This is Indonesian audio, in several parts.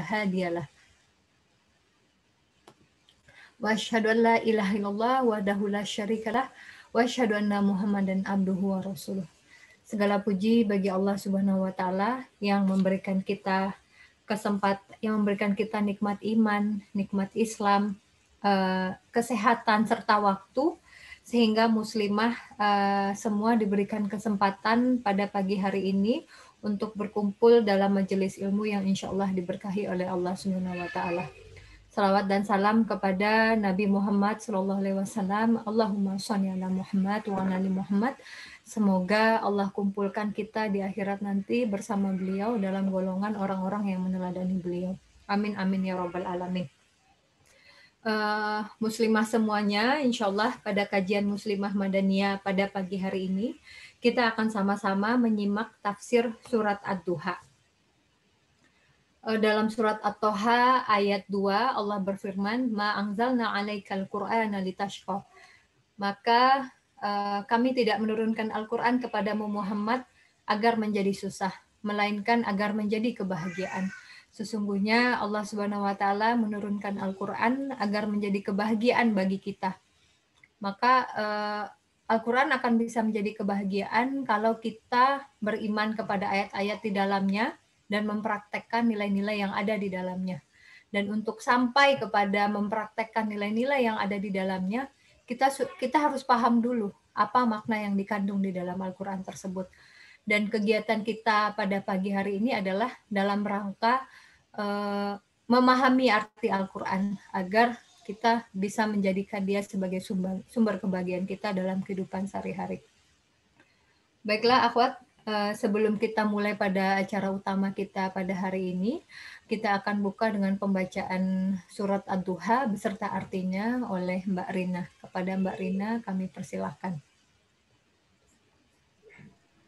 هادي له وأشهد أن لا إله إلا الله وحده لا شريك له وأشهد أن محمدًا عبده ورسuluh. Segala puji bagi Allah Subhanahu wa taala yang memberikan kita nikmat iman, nikmat Islam, kesehatan serta waktu, sehingga muslimah semua diberikan kesempatan pada pagi hari ini untuk berkumpul dalam majelis ilmu yang insya Allah diberkahi oleh Allah Subhanahu wa taala. Salawat dan salam kepada Nabi Muhammad SAW. Allahumma sholli ala Muhammad wa ala ali Muhammad. Semoga Allah kumpulkan kita di akhirat nanti bersama beliau dalam golongan orang-orang yang meneladani beliau. Amin amin ya rabbal alamin. Muslimah semuanya, insya Allah pada kajian Muslimah Madaniyah pada pagi hari ini kita akan sama-sama menyimak tafsir surat Ad-Duha. Dalam surat At-Toha ayat 2 Allah berfirman, Ma anzalna 'alaikal Qur'ana litashqa. Maka kami tidak menurunkan Al-Quran kepadamu Muhammad agar menjadi susah, melainkan agar menjadi kebahagiaan. Sesungguhnya Allah Subhanahu wa taala menurunkan Al-Quran agar menjadi kebahagiaan bagi kita. Maka Al-Quran akan bisa menjadi kebahagiaan kalau kita beriman kepada ayat-ayat di dalamnya dan mempraktekkan nilai-nilai yang ada di dalamnya. Dan untuk sampai kepada mempraktekkan nilai-nilai yang ada di dalamnya, kita harus paham dulu apa makna yang dikandung di dalam Al-Quran tersebut. Dan kegiatan kita pada pagi hari ini adalah dalam rangka memahami arti Al-Quran agar kita bisa menjadikan dia sebagai sumber kebahagiaan kita dalam kehidupan sehari-hari. Baiklah akhwat, sebelum kita mulai pada acara utama kita pada hari ini, kita akan buka dengan pembacaan surat Ad-Duha beserta artinya oleh Mbak Rina. Kepada Mbak Rina kami persilahkan.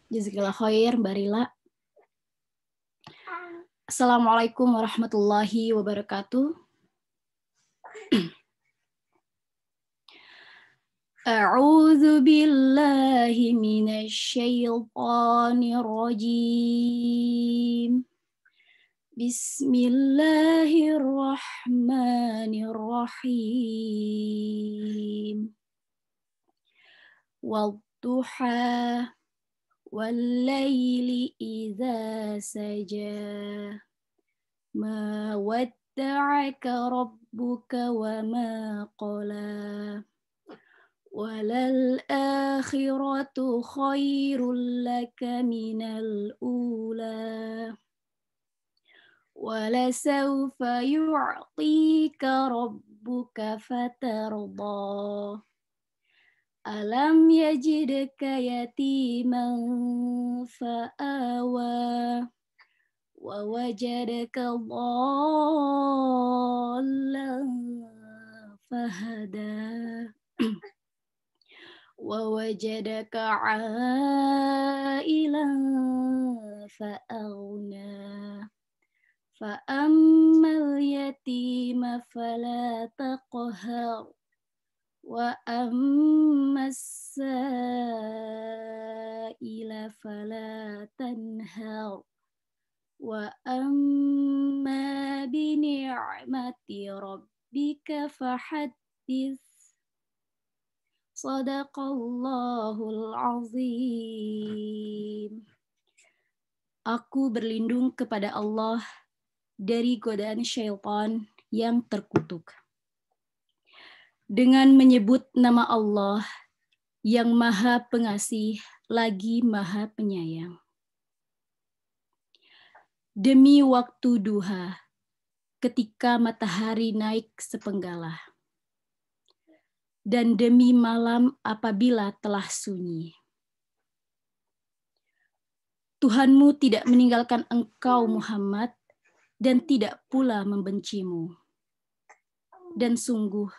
Jazakallah khair, Mbak Rila. Assalamualaikum warahmatullahi wabarakatuh. A'udzu billahi minasy syaithanir rajim. Bismillahirrahmanirrahim. Wadduha wal-laili idza saja. Ma wadda'aka rabbuka wa ma qala. Walal akhiratu khairul laka minal ula. Walasawfa yu'tika rabbuka fatarda. Alam yajidka yatiman fa'awa. Wa wajadaka dhallan fahada. Wa wajadaka 'ailan fa'aghna. Fa'ammal yatima fala taqhar. Wa ammas sa'ila fala tanhar. Wa amma bi ni'mati rabbika fahaddits. Shadaqallahul azim. Aku berlindung kepada Allah dari godaan syaitan yang terkutuk. Dengan menyebut nama Allah yang Maha Pengasih lagi Maha Penyayang. Demi waktu duha, ketika matahari naik sepenggalah, dan demi malam apabila telah sunyi. Tuhanmu tidak meninggalkan engkau Muhammad dan tidak pula membencimu. Dan sungguh,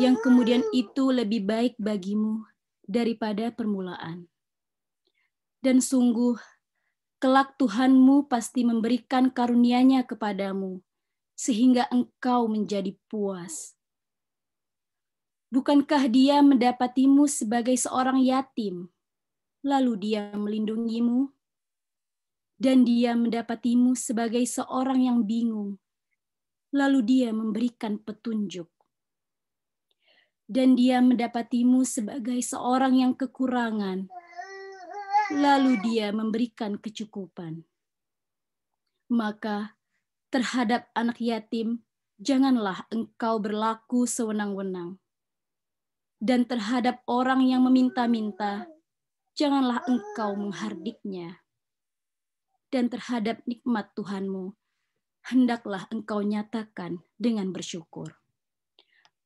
yang kemudian itu lebih baik bagimu daripada permulaan. Dan sungguh, kelak Tuhanmu pasti memberikan karunia-Nya kepadamu, sehingga engkau menjadi puas. Bukankah Dia mendapatimu sebagai seorang yatim, lalu Dia melindungimu? Dan Dia mendapatimu sebagai seorang yang bingung, lalu Dia memberikan petunjuk. Dan Dia mendapatimu sebagai seorang yang kekurangan, lalu Dia memberikan kecukupan. Maka terhadap anak yatim, janganlah engkau berlaku sewenang-wenang. Dan terhadap orang yang meminta-minta, janganlah engkau menghardiknya. Dan terhadap nikmat Tuhanmu, hendaklah engkau nyatakan dengan bersyukur.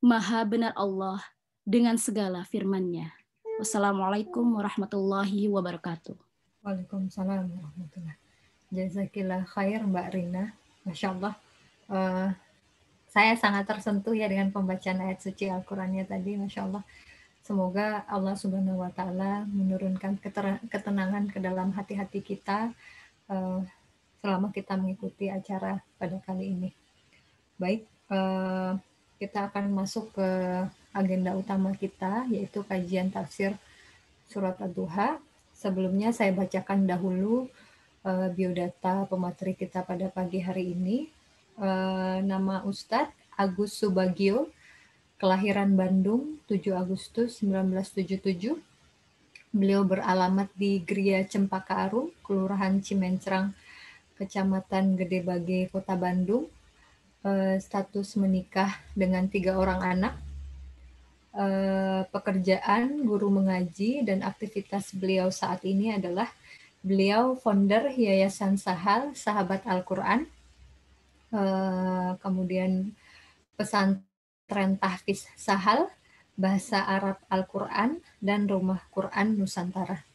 Maha benar Allah dengan segala firman-Nya. Wassalamualaikum warahmatullahi wabarakatuh. Waalaikumsalam warahmatullahi. Jazakillah khair Mbak Rina. Masya Allah. Saya sangat tersentuh ya dengan pembacaan ayat suci Al-Qurannya tadi. Masya Allah. Semoga Allah Subhanahu wa Ta'ala menurunkan ketenangan ke dalam hati-hati kita selama kita mengikuti acara pada kali ini. Baik, kita akan masuk ke agenda utama kita, yaitu kajian tafsir surat Ad-Duha. Sebelumnya saya bacakan dahulu biodata pemateri kita pada pagi hari ini. Nama Ustadz Agus Subagio, kelahiran Bandung 7 Agustus 1977. Beliau beralamat di Gria Cempaka Arum, Kelurahan Cimencrang, Kecamatan Gedebage, Kota Bandung. Status menikah dengan 3 orang anak. Pekerjaan guru mengaji dan aktivitas beliau saat ini adalah beliau founder Yayasan Sahal, Sahabat Al-Quran. Kemudian pesantren Tahfiz Sahal, Bahasa Arab Al-Quran, dan Rumah Quran Nusantara.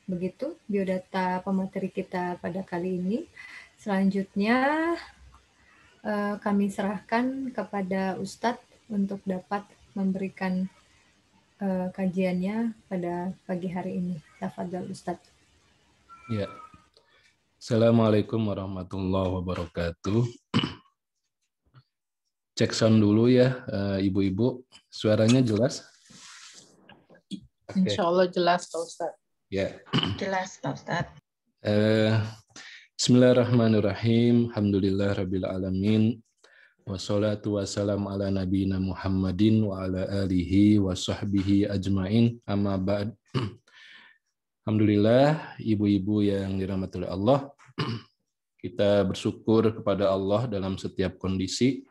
Begitu biodata pemateri kita pada kali ini. Selanjutnya kami serahkan kepada Ustadz untuk dapat memberikan kajiannya pada pagi hari ini. Tafadhal Ustadz. Ya. Assalamualaikum warahmatullahi wabarakatuh. Cek sound dulu ya, ibu-ibu. Suaranya jelas? Insya Allah jelas Pak Ustadz. Ya. Jelas Pak Ustadz. Bismillahirrahmanirrahim. Alhamdulillah rabbil alamin. Wassalatu wassalamu ala nabiyina Muhammadin wa ala alihi wa sahbihi ajmain. Amma ba'd. Alhamdulillah, ibu-ibu yang dirahmati oleh Allah, kita bersyukur kepada Allah dalam setiap kondisi,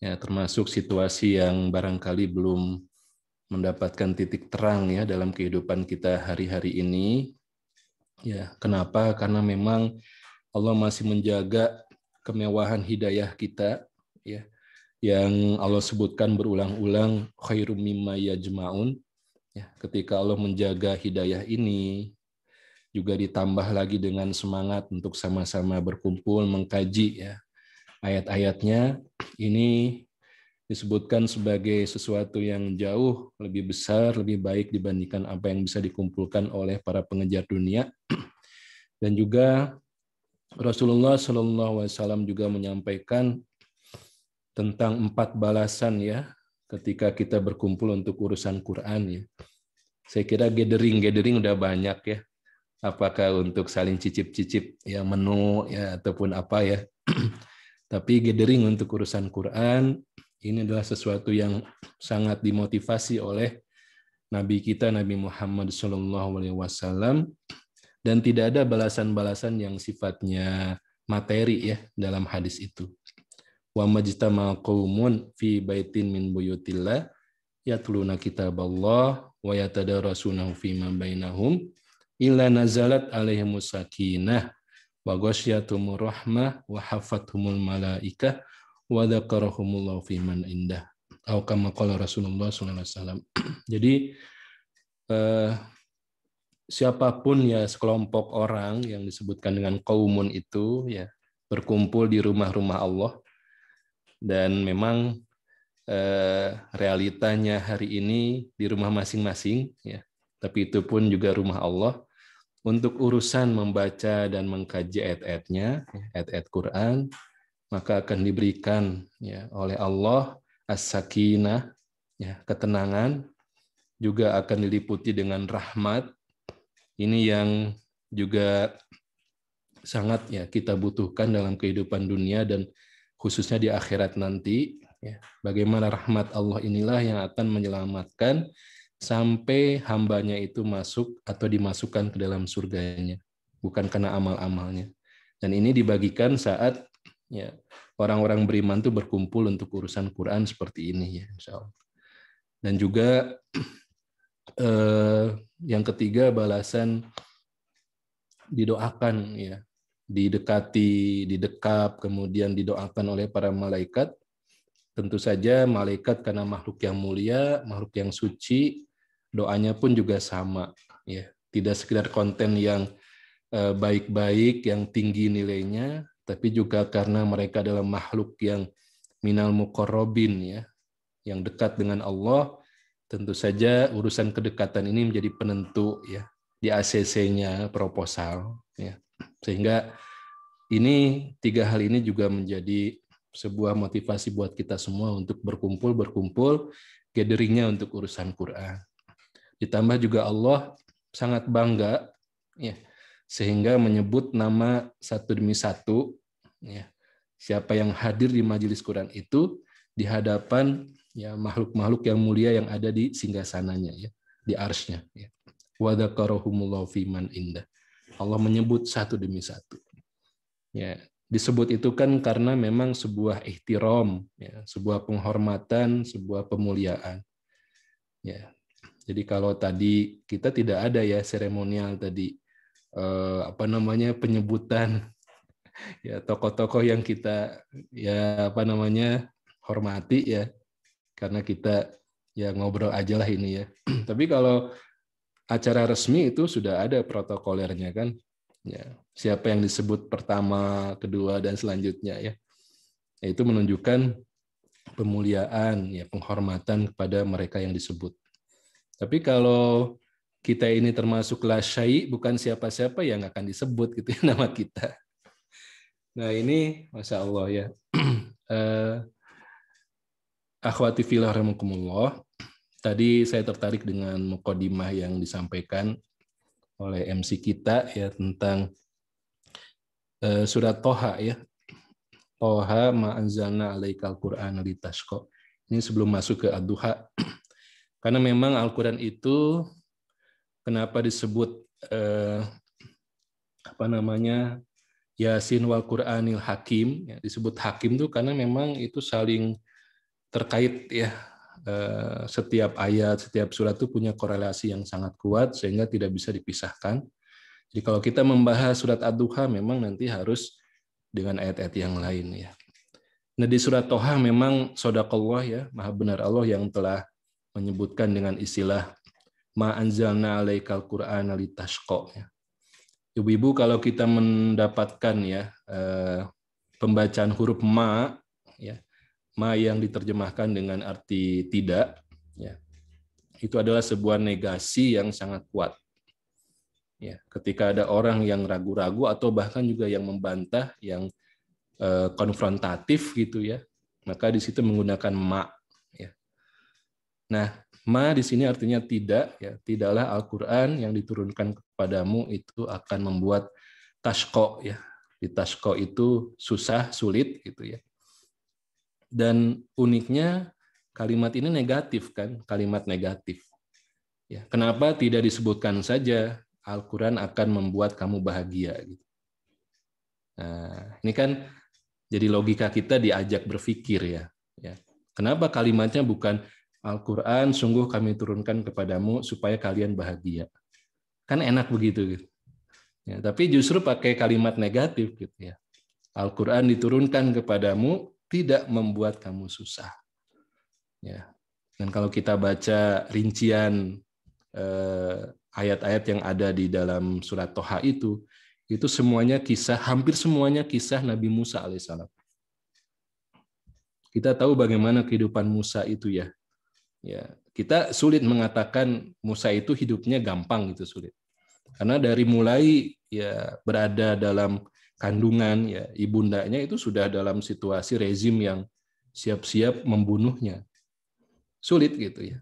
ya, termasuk situasi yang barangkali belum mendapatkan titik terang ya dalam kehidupan kita hari-hari ini. Ya, kenapa? Karena memang Allah masih menjaga kemewahan hidayah kita, ya, yang Allah sebutkan berulang-ulang, khairum mimma yajma'un. Ya, ketika Allah menjaga hidayah ini, juga ditambah lagi dengan semangat untuk sama-sama berkumpul mengkaji ya ayat-ayatnya, ini disebutkan sebagai sesuatu yang jauh lebih besar, lebih baik dibandingkan apa yang bisa dikumpulkan oleh para pengejar dunia. Dan juga Rasulullah SAW juga menyampaikan tentang 4 balasan ya ketika kita berkumpul untuk urusan Quran ya. Saya kira gathering udah banyak ya. Apakah untuk saling cicip-cicip ya menu ya ataupun apa ya. Tapi gathering untuk urusan Quran ini adalah sesuatu yang sangat dimotivasi oleh Nabi kita Nabi Muhammad SAW, dan tidak ada balasan-balasan yang sifatnya materi ya dalam hadis itu. Wa majtama qaumun fi baitin min buyutillah yatluna kitaballah wa yatadarasunahu fima bainahum illa nazalat alaihimus sakinah wa ghasyiyatuhumur rahmah wa hafathumul malaikah wa dzakarahumullahu fiman indah. Atau kama qala Rasulullah sallallahu alaihi wasallam. Jadi siapapun ya sekelompok orang yang disebutkan dengan qaumun itu ya berkumpul di rumah-rumah Allah. Dan memang realitanya hari ini di rumah masing-masing ya, tapi itu pun juga rumah Allah untuk urusan membaca dan mengkaji ayat-ayatnya, ayat-ayat Quran, maka akan diberikan ya oleh Allah as-sakinah ya, ketenangan, juga akan diliputi dengan rahmat. Ini yang juga sangat ya kita butuhkan dalam kehidupan dunia dan khususnya di akhirat nanti. Ya, bagaimana rahmat Allah inilah yang akan menyelamatkan sampai hambanya itu masuk atau dimasukkan ke dalam surganya, bukan karena amal-amalnya. Dan ini dibagikan saat ya orang-orang beriman itu berkumpul untuk urusan Quran seperti ini ya, insya Allah. Dan juga yang ketiga, balasan didoakan ya, didekati, didekap, kemudian didoakan oleh para malaikat. Tentu saja malaikat karena makhluk yang mulia, makhluk yang suci, doanya pun juga sama ya. Tidak sekedar konten yang baik-baik, yang tinggi nilainya, tapi juga karena mereka adalah makhluk yang minal muqarrabin ya, yang dekat dengan Allah. Tentu saja urusan kedekatan ini menjadi penentu ya di ACC-nya proposal ya. Sehingga ini tiga hal ini juga menjadi sebuah motivasi buat kita semua untuk berkumpul gatheringnya untuk urusan Quran. Ditambah juga Allah sangat bangga ya, sehingga menyebut nama satu demi satu ya, siapa yang hadir di majelis Quran itu di hadapan ya makhluk-makhluk yang mulia yang ada di singgasananya ya, di arsy-nya ya. Wa dzakarahumullahu fiman indah. Allah menyebut satu demi satu. Ya, disebut itu kan karena memang sebuah ihtiram, ya, sebuah penghormatan, sebuah pemuliaan. Ya, jadi kalau tadi kita tidak ada ya seremonial tadi penyebutan ya tokoh-tokoh yang kita ya hormati ya, karena kita ya ngobrol aja lah ini ya. Tapi kalau acara resmi itu sudah ada protokolernya kan. Ya, siapa yang disebut pertama, kedua, dan selanjutnya ya. Itu menunjukkan pemuliaan, ya, penghormatan kepada mereka yang disebut. Tapi kalau kita ini termasuk la syai', bukan siapa-siapa yang akan disebut gitu ya, nama kita. Nah ini, Masya Allah ya. Akhwati fillah rahimakumullah. Tadi saya tertarik dengan mukadimah yang disampaikan oleh MC kita ya tentang surat Toha ya. Toha ma anzalna 'alaikal Qur'ana litashqa. Ini sebelum masuk ke Ad-Duha. Karena memang Al-Qur'an itu kenapa disebut Yasin wal Qur'anil Hakim, ya, disebut Hakim itu karena memang itu saling terkait ya. Setiap ayat, setiap surat itu punya korelasi yang sangat kuat sehingga tidak bisa dipisahkan. Jadi kalau kita membahas surat Ad-Duha memang nanti harus dengan ayat-ayat yang lain ya. Nah di surat Toha memang shadaqallah ya, maha benar Allah yang telah menyebutkan dengan istilah ma anzalna 'alaikal Qur'ana litashqa ya. Ibu-ibu kalau kita mendapatkan ya pembacaan huruf ma ya, ma yang diterjemahkan dengan arti tidak ya, itu adalah sebuah negasi yang sangat kuat ya. Ketika ada orang yang ragu-ragu atau bahkan juga yang membantah, yang konfrontatif gitu ya, maka di situ menggunakan ma ya. Nah ma di sini artinya tidak ya, tidaklah Al-Qur'an yang diturunkan kepadamu itu akan membuat tashqa ya. Di tashqa itu susah, sulit gitu ya. Dan uniknya kalimat ini negatif kan, kalimat negatif. Ya, kenapa tidak disebutkan saja Al-Qur'an akan membuat kamu bahagia gitu. Nah, ini kan jadi logika kita diajak berpikir ya. Ya. Kenapa kalimatnya bukan Al-Qur'an sungguh kami turunkan kepadamu supaya kalian bahagia. Kan enak begitu gitu. Ya, tapi justru pakai kalimat negatif gitu ya. Al-Qur'an diturunkan kepadamu tidak membuat kamu susah. Ya. Dan kalau kita baca rincian ayat-ayat yang ada di dalam surat Toha itu semuanya kisah, hampir semuanya kisah Nabi Musa alaihissalam. Kita tahu bagaimana kehidupan Musa itu ya. Ya, kita sulit mengatakan Musa itu hidupnya gampang gitu, sulit. Karena dari mulai ya berada dalam kandungan ya ibundanya itu sudah dalam situasi rezim yang siap-siap membunuhnya. Sulit gitu ya.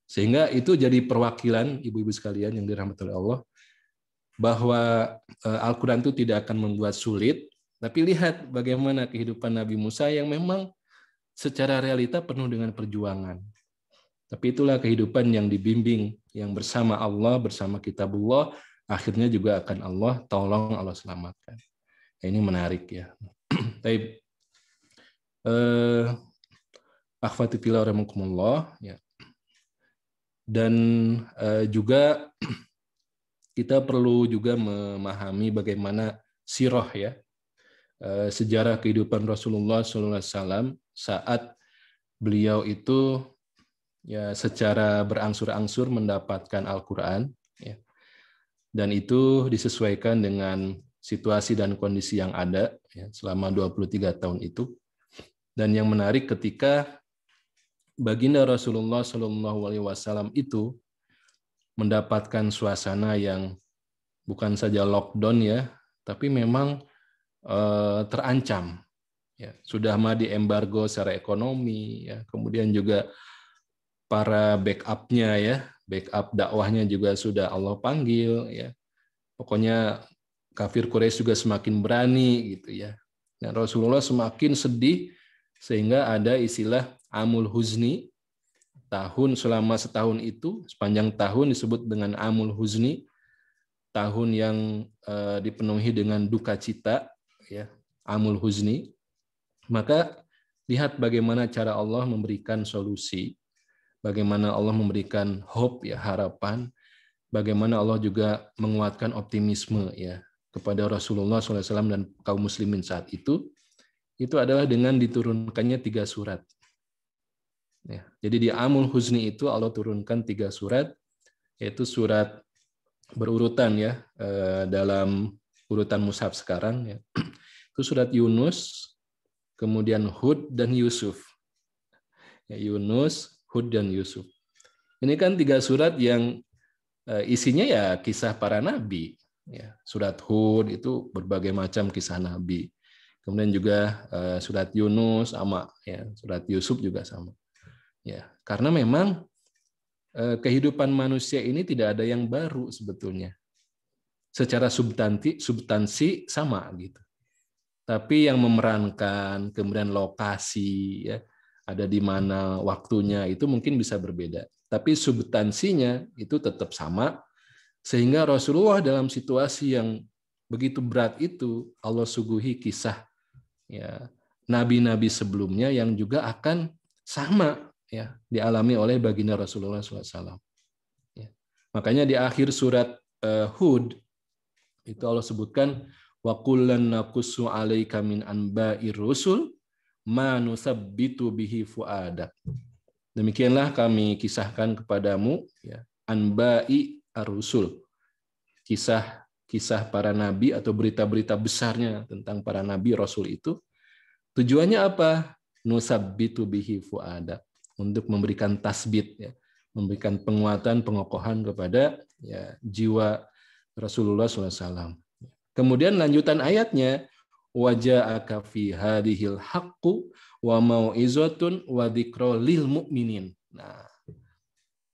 Sehingga itu jadi perwakilan ibu-ibu sekalian yang dirahmati oleh Allah. bahwa Al-Quran itu tidak akan membuat sulit, tapi lihat bagaimana kehidupan Nabi Musa yang memang secara realita penuh dengan perjuangan. Tapi itulah kehidupan yang dibimbing, yang bersama Allah, bersama kitabullah, akhirnya juga akan Allah tolong, Allah selamatkan. Ini menarik ya. Baik. Akhwati fillah rahimakumullah ya. Dan juga kita perlu juga memahami bagaimana sirah ya, sejarah kehidupan Rasulullah SAW saat beliau itu ya secara berangsur-angsur mendapatkan Al-Quran ya. Dan itu disesuaikan dengan situasi dan kondisi yang ada ya, selama 23 tahun itu. Dan yang menarik ketika baginda Rasulullah SAW itu mendapatkan suasana yang bukan saja lockdown ya, tapi memang terancam. Ya, sudah mah diembargo secara ekonomi, ya, kemudian juga para backup-nya ya, backup dakwahnya juga sudah Allah panggil ya. Pokoknya kafir Quraisy juga semakin berani gitu ya. Dan Rasulullah semakin sedih sehingga ada istilah Amul Huzni, tahun selama setahun itu, sepanjang tahun disebut dengan Amul Huzni, tahun yang dipenuhi dengan duka cita, ya, Amul Huzni. Maka lihat bagaimana cara Allah memberikan solusi, bagaimana Allah memberikan hope, ya, harapan, bagaimana Allah juga menguatkan optimisme ya kepada Rasulullah SAW dan kaum muslimin saat itu adalah dengan diturunkannya 3 surat. Ya, jadi di Amul Huzni itu Allah turunkan 3 surat, yaitu surat berurutan ya, dalam urutan mushaf sekarang ya. Itu surat Yunus, kemudian Hud dan Yusuf. Ya, Yunus, Hud dan Yusuf. Ini kan 3 surat yang isinya ya kisah para nabi. Ya, surat Hud itu berbagai macam kisah nabi. Kemudian juga surat Yunus sama ya, surat Yusuf juga sama. Ya, karena memang kehidupan manusia ini tidak ada yang baru sebetulnya. Secara substansi sama gitu. Tapi yang memerankan, kemudian lokasi ya, ada di mana waktunya itu mungkin bisa berbeda. Tapi substansinya itu tetap sama, sehingga Rasulullah dalam situasi yang begitu berat itu Allah suguhi kisah ya nabi-nabi sebelumnya yang juga akan sama ya dialami oleh baginda Rasulullah SAW. Ya. Makanya di akhir surat Hud itu Allah sebutkan wa kullan naqussu 'alaika min anba'ir rusul ma nusabbitu bihi fuadak. Demikianlah kami kisahkan kepadamu ya anba'i ar-rusul. Kisah para nabi atau berita-berita besarnya tentang para nabi rasul itu tujuannya apa? Nusabbitu bihi fuadak, untuk memberikan tasbit ya, memberikan penguatan, pengokohan kepada ya jiwa Rasulullah SAW. Kemudian lanjutan ayatnya waja'aka fi hadhil haqqu wa mau'izatun wa dzikra lil mu'minin. Nah,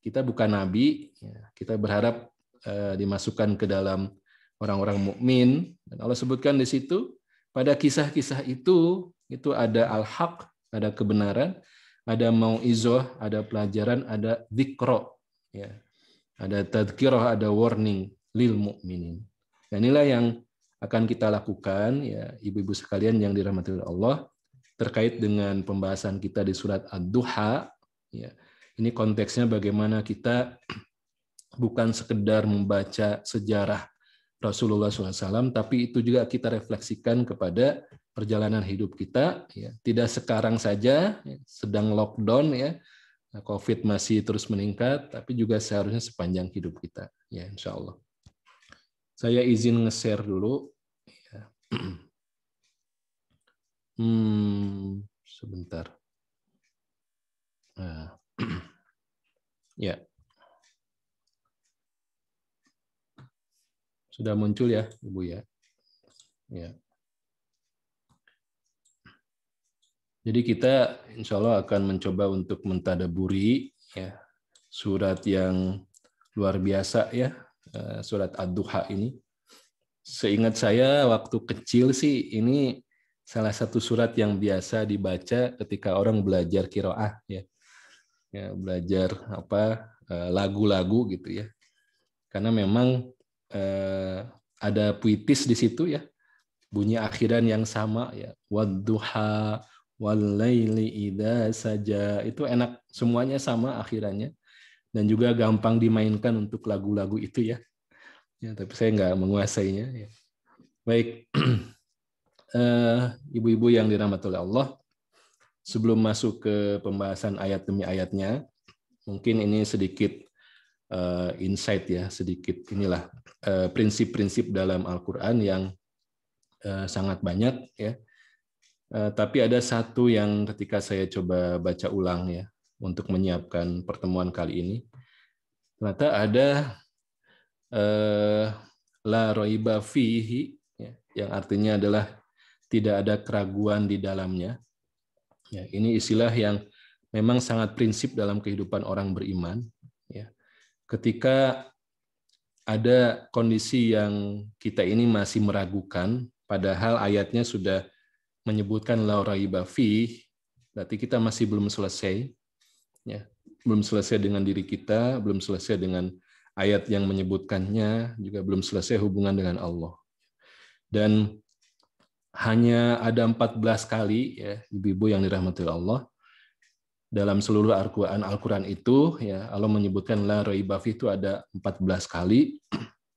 kita bukan nabi, ya, kita berharap dimasukkan ke dalam orang-orang mukmin. Dan Allah sebutkan di situ pada kisah-kisah itu ada al-haq, ada kebenaran, ada mau'izah, ada pelajaran, ada dzikra, ya. Ada tadzkirah, ada warning lil mu'minin. Dan inilah yang akan kita lakukan ya ibu-ibu sekalian yang dirahmati oleh Allah terkait dengan pembahasan kita di surat Ad-Duha ya. Ini konteksnya bagaimana kita bukan sekedar membaca sejarah Rasulullah SAW, tapi itu juga kita refleksikan kepada perjalanan hidup kita ya. Tidak sekarang saja ya, sedang lockdown ya, COVID masih terus meningkat, tapi juga seharusnya sepanjang hidup kita ya, insya Allah. Saya izin nge-share dulu. Ya. Sebentar. Nah. Ya. Sudah muncul ya, Ibu ya. Ya. Jadi kita insya Allah akan mencoba untuk mentadaburi ya surat yang luar biasa ya, surat Ad-Duha ini. seingat saya waktu kecil sih ini salah satu surat yang biasa dibaca ketika orang belajar qiraah ya. Ya, belajar lagu-lagu gitu ya. Karena memang ada puitis di situ ya. Bunyi akhiran yang sama ya. Wadduha wal-laili idza saja. Itu enak, semuanya sama akhirannya. Dan juga gampang dimainkan untuk lagu-lagu itu ya. Ya, tapi saya nggak menguasainya ya. Baik. Ibu-ibu yang dirahmati oleh Allah, sebelum masuk ke pembahasan ayat demi ayatnya, mungkin ini sedikit insight ya, sedikit inilah prinsip-prinsip dalam Al-Quran yang sangat banyak ya. Tapi ada satu yang ketika saya coba baca ulang ya untuk menyiapkan pertemuan kali ini, ternyata ada la raiba fihi ya, yang artinya adalah tidak ada keraguan di dalamnya. Ya, ini istilah yang memang sangat prinsip dalam kehidupan orang beriman. Ya. Ketika ada kondisi yang kita ini masih meragukan, padahal ayatnya sudah menyebutkan la raiba fih, berarti kita masih belum selesai. Ya. Belum selesai dengan diri kita, belum selesai dengan ayat yang menyebutkannya, juga belum selesai hubungan dengan Allah. Dan hanya ada 14 kali ya ibu-ibu yang dirahmati Allah dalam seluruh Al-Quran itu ya Allah menyebutkan la raiba fi itu ada 14 kali.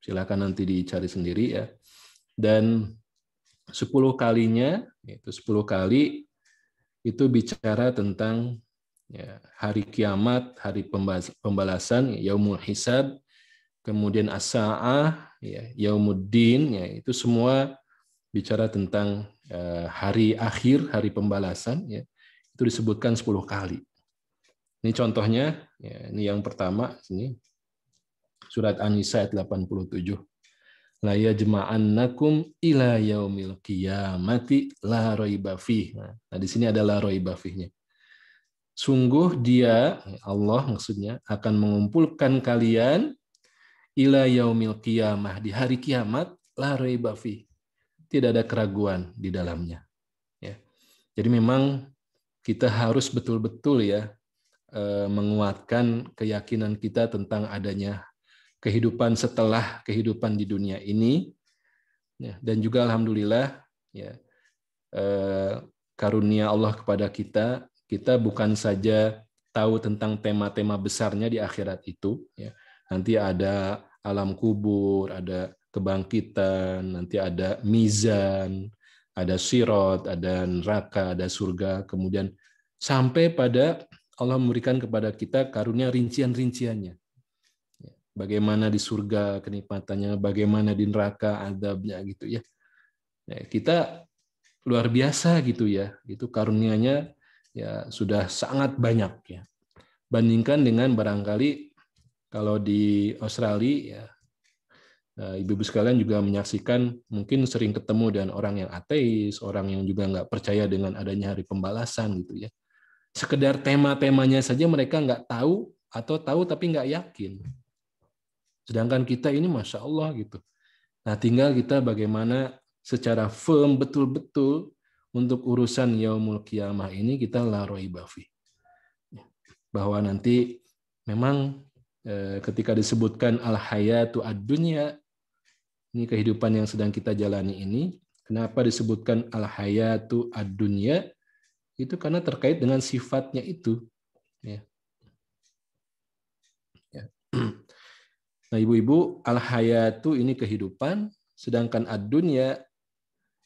Silakan nanti dicari sendiri ya. Dan 10 kalinya itu 10 kali itu bicara tentang ya, hari kiamat, hari pembalasan, yaumul hisab, kemudian as-saah, ya, yaumuddin ya itu semua bicara tentang hari akhir, hari pembalasan, ya, itu disebutkan 10 kali. Ini contohnya, ya, ini yang pertama, ini surat An-Nisa ayat 87. La yajma'annakum ila yaumil qiyamati la raiba fih. Nah, di sini ada la raiba fihnya. Sungguh dia, Allah maksudnya, akan mengumpulkan kalian ila yaumil qiyamah, di hari kiamat, la raiba fih. Tidak ada keraguan di dalamnya. Ya. Jadi memang kita harus betul-betul ya menguatkan keyakinan kita tentang adanya kehidupan setelah kehidupan di dunia ini. Ya. Dan juga alhamdulillah ya karunia Allah kepada kita, kita bukan saja tahu tentang tema-tema besarnya di akhirat itu. Ya. Nanti ada alam kubur, ada kebangkitan, nanti ada mizan, ada sirot, ada neraka, ada surga, kemudian sampai pada Allah memberikan kepada kita karunia rincian-rinciannya. Bagaimana di surga kenikmatannya, bagaimana di neraka azabnya gitu ya. Kita luar biasa gitu ya. Itu karunianya ya sudah sangat banyak ya. Bandingkan dengan barangkali kalau di Australia ya ibu-ibu sekalian juga menyaksikan, mungkin sering ketemu dengan orang yang ateis, orang yang juga nggak percaya dengan adanya hari pembalasan gitu ya. Sekedar tema-temanya saja mereka nggak tahu atau tahu tapi nggak yakin. Sedangkan kita ini Masya Allah gitu. Nah tinggal kita bagaimana secara firm betul-betul untuk urusan yaumul qiyamah ini kita la raiba fi. Bahwa nanti memang ketika disebutkan al-hayatu ad-dunya, ini kehidupan yang sedang kita jalani ini, kenapa disebutkan al-hayatu ad-dunya? Itu karena terkait dengan sifatnya itu. Ya. Ya. Nah, ibu-ibu, al-hayatu ini kehidupan, sedangkan ad-dunya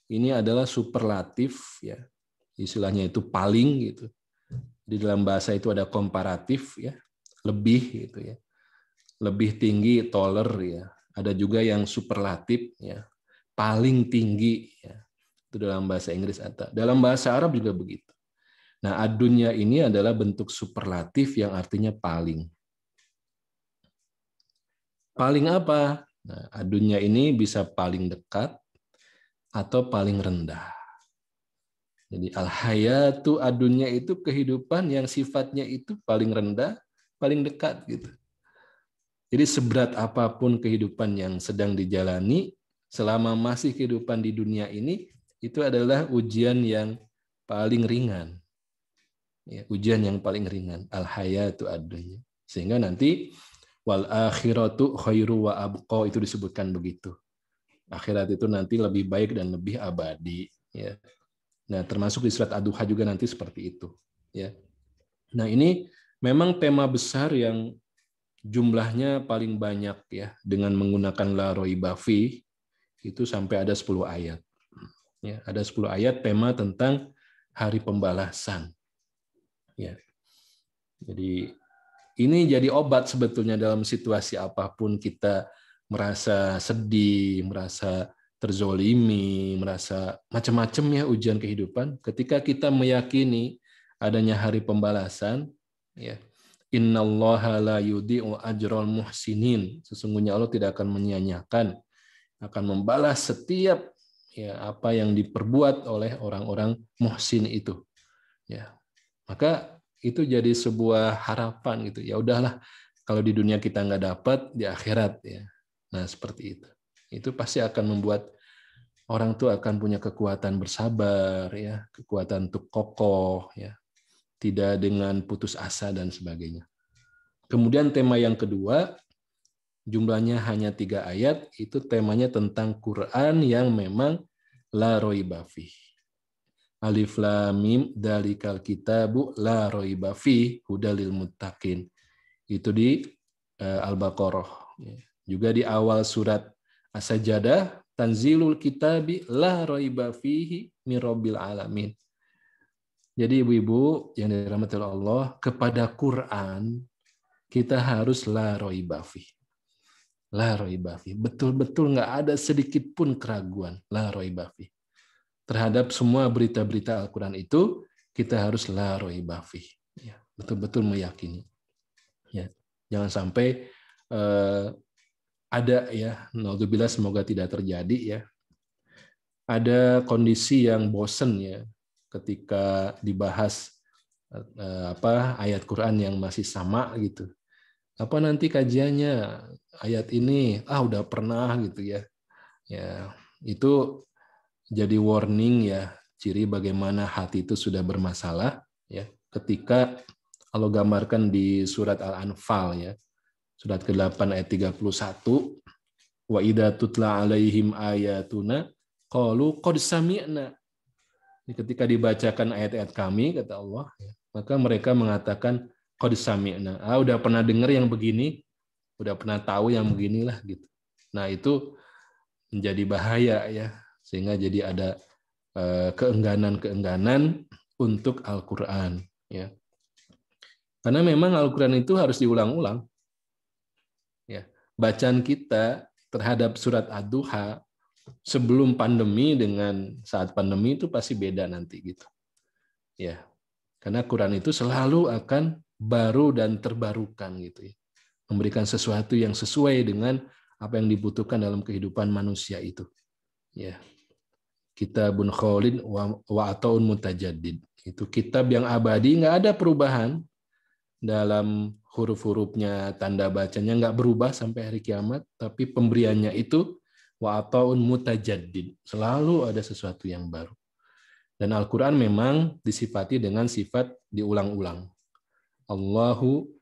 ini adalah superlatif, ya. Istilahnya itu paling gitu. Di dalam bahasa itu ada komparatif, ya, lebih gitu ya, lebih tinggi, taller ya. Ada juga yang superlatif, ya, paling tinggi, ya. Itu dalam bahasa Inggris atau dalam bahasa Arab juga begitu. Nah, ad-dunya ini adalah bentuk superlatif yang artinya paling. Paling apa? Nah, ad-dunya ini bisa paling dekat atau paling rendah. Jadi al-hayatu ad-dunya itu kehidupan yang sifatnya itu paling rendah, paling dekat gitu. Jadi seberat apapun kehidupan yang sedang dijalani, selama masih kehidupan di dunia ini, itu adalah ujian yang paling ringan. Ya, ujian yang paling ringan. Al-hayatu ad-dunya. Sehingga nanti wal akhiratu khairu wa abqa, itu disebutkan begitu. Akhirat itu nanti lebih baik dan lebih abadi. Ya. Nah, termasuk di surat Ad-Duha juga nanti seperti itu. Ya. Nah, ini memang tema besar yang jumlahnya paling banyak ya, dengan menggunakan la raiba fi, itu sampai ada 10 ayat. Ya, ada 10 ayat tema tentang hari pembalasan. Ya. Jadi ini jadi obat sebetulnya dalam situasi apapun kita merasa sedih, merasa terzolimi, merasa macam-macam ya ujian kehidupan. Ketika kita meyakini adanya hari pembalasan, ya, innallaha la yudhi'u ajral muhsinin. Sesungguhnya Allah tidak akan menyia-nyiakan, akan membalas setiap ya apa yang diperbuat oleh orang-orang muhsin itu. Ya. Maka itu jadi sebuah harapan gitu. Ya udahlah, kalau di dunia kita nggak dapat, di akhirat ya. Nah, seperti itu. Itu pasti akan membuat orang tuh akan punya kekuatan bersabar ya, kekuatan untuk kokoh ya. Tidak dengan putus asa dan sebagainya. Kemudian tema yang kedua, jumlahnya hanya 3 ayat, itu temanya tentang Quran yang memang la raiba fih. Alif lam mim dzalikal kitabu la raiba fih hudal lil muttaqin. Itu di Al-Baqarah. Juga di awal surat As-Sajdah, tanzilul kitabi la raiba fihi mir rabbil alamin. Jadi ibu-ibu yang dirahmati Allah, kepada Quran kita harus la raiba fih. La raiba fih. Betul-betul nggak ada sedikit pun keraguan. La raiba fih. Terhadap semua berita-berita Al-Quran itu, kita harus la raiba fih. Ya, betul-betul meyakini. Ya, jangan sampai ada ya, naudzubillah, semoga tidak terjadi ya. Ada kondisi yang bosen ya ketika dibahas ayat Quran yang masih sama gitu. Apa nanti kajiannya ayat ini udah pernah gitu ya. Ya, itu jadi warning ya, ciri bagaimana hati itu sudah bermasalah ya. Ketika Allah gambarkan di surat Al-Anfal ya, surat ke-8 ayat 31, wa idza tutla alaihim ayatuna qalu qad sami'na. Ketika dibacakan ayat-ayat kami, kata Allah, maka mereka mengatakan qad sami'na. Udah pernah dengar yang begini, udah pernah tahu yang beginilah gitu. Nah, itu menjadi bahaya ya, sehingga jadi ada keengganan-keengganan untuk Al-Qur'an ya. Karena memang Al-Qur'an itu harus diulang-ulang. Ya, bacaan kita terhadap surat Ad-Duha sebelum pandemi dengan saat pandemi itu pasti beda nanti gitu. Ya. Karena Quran itu selalu akan baru dan terbarukan gitu ya. Memberikan sesuatu yang sesuai dengan apa yang dibutuhkan dalam kehidupan manusia itu. Ya. Kitabun khalid wa ataun mutajaddid. Itu kitab yang abadi, nggak ada perubahan dalam huruf-hurufnya, tanda bacanya nggak berubah sampai hari kiamat, tapi pemberiannya itu wa ataun mutajaddid, selalu ada sesuatu yang baru. Dan Al-Quran memang disifati dengan sifat diulang-ulang. Allahu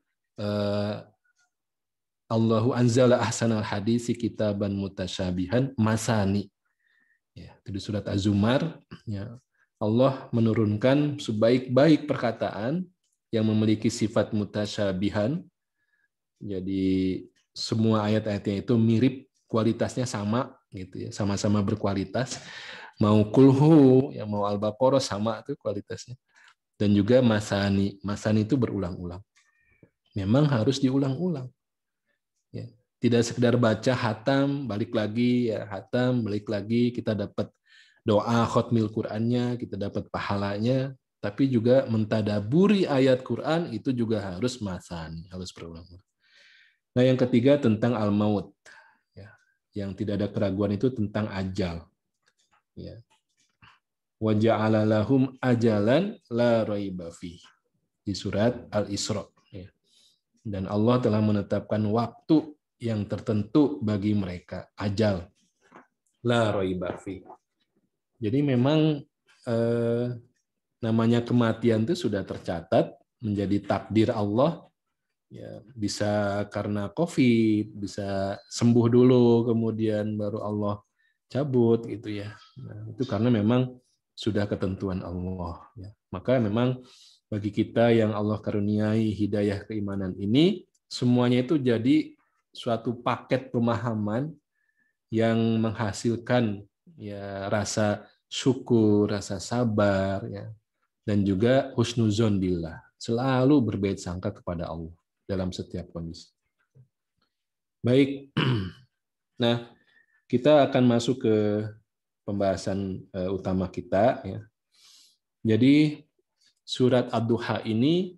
anzala ahsanal hadisi kitaban mutasyabihan masani. Ya, itu di surat Az-Zumar. Ya, Allah menurunkan sebaik-baik perkataan yang memiliki sifat mutasyabihan. Jadi semua ayat-ayatnya itu mirip, kualitasnya sama gitu ya, sama-sama berkualitas. Mau kulhu, ya mau Al-Baqarah sama tuh kualitasnya. Dan juga masani. Masani itu berulang-ulang. Memang harus diulang-ulang. Ya. Tidak sekedar baca hatam, balik lagi ya hatam, balik lagi kita dapat doa khotmil Qur'annya, kita dapat pahalanya, tapi juga mentadaburi ayat Quran itu juga harus masani, harus berulang-ulang. Nah, yang ketiga tentang al-maut. Ya. Yang tidak ada keraguan itu tentang ajal. Ya. Wa ja'ala lahum ajalan la raiba fi. Di surat Al-Isra. Ya. Dan Allah telah menetapkan waktu yang tertentu bagi mereka, ajal. la raiba fi. Jadi memang namanya kematian itu sudah tercatat menjadi takdir Allah. Ya, bisa karena COVID, bisa sembuh dulu, kemudian baru Allah cabut gitu ya. Nah, itu karena memang sudah ketentuan Allah. Ya. Maka memang bagi kita yang Allah karuniai hidayah keimanan ini, semuanya itu jadi suatu paket pemahaman yang menghasilkan ya rasa syukur, rasa sabar, ya, dan juga husnuzon billah, selalu berbaik sangka kepada Allah dalam setiap kondisi. Baik, nah kita akan masuk ke pembahasan utama kita. Ya. Jadi surat Ad-Duha ini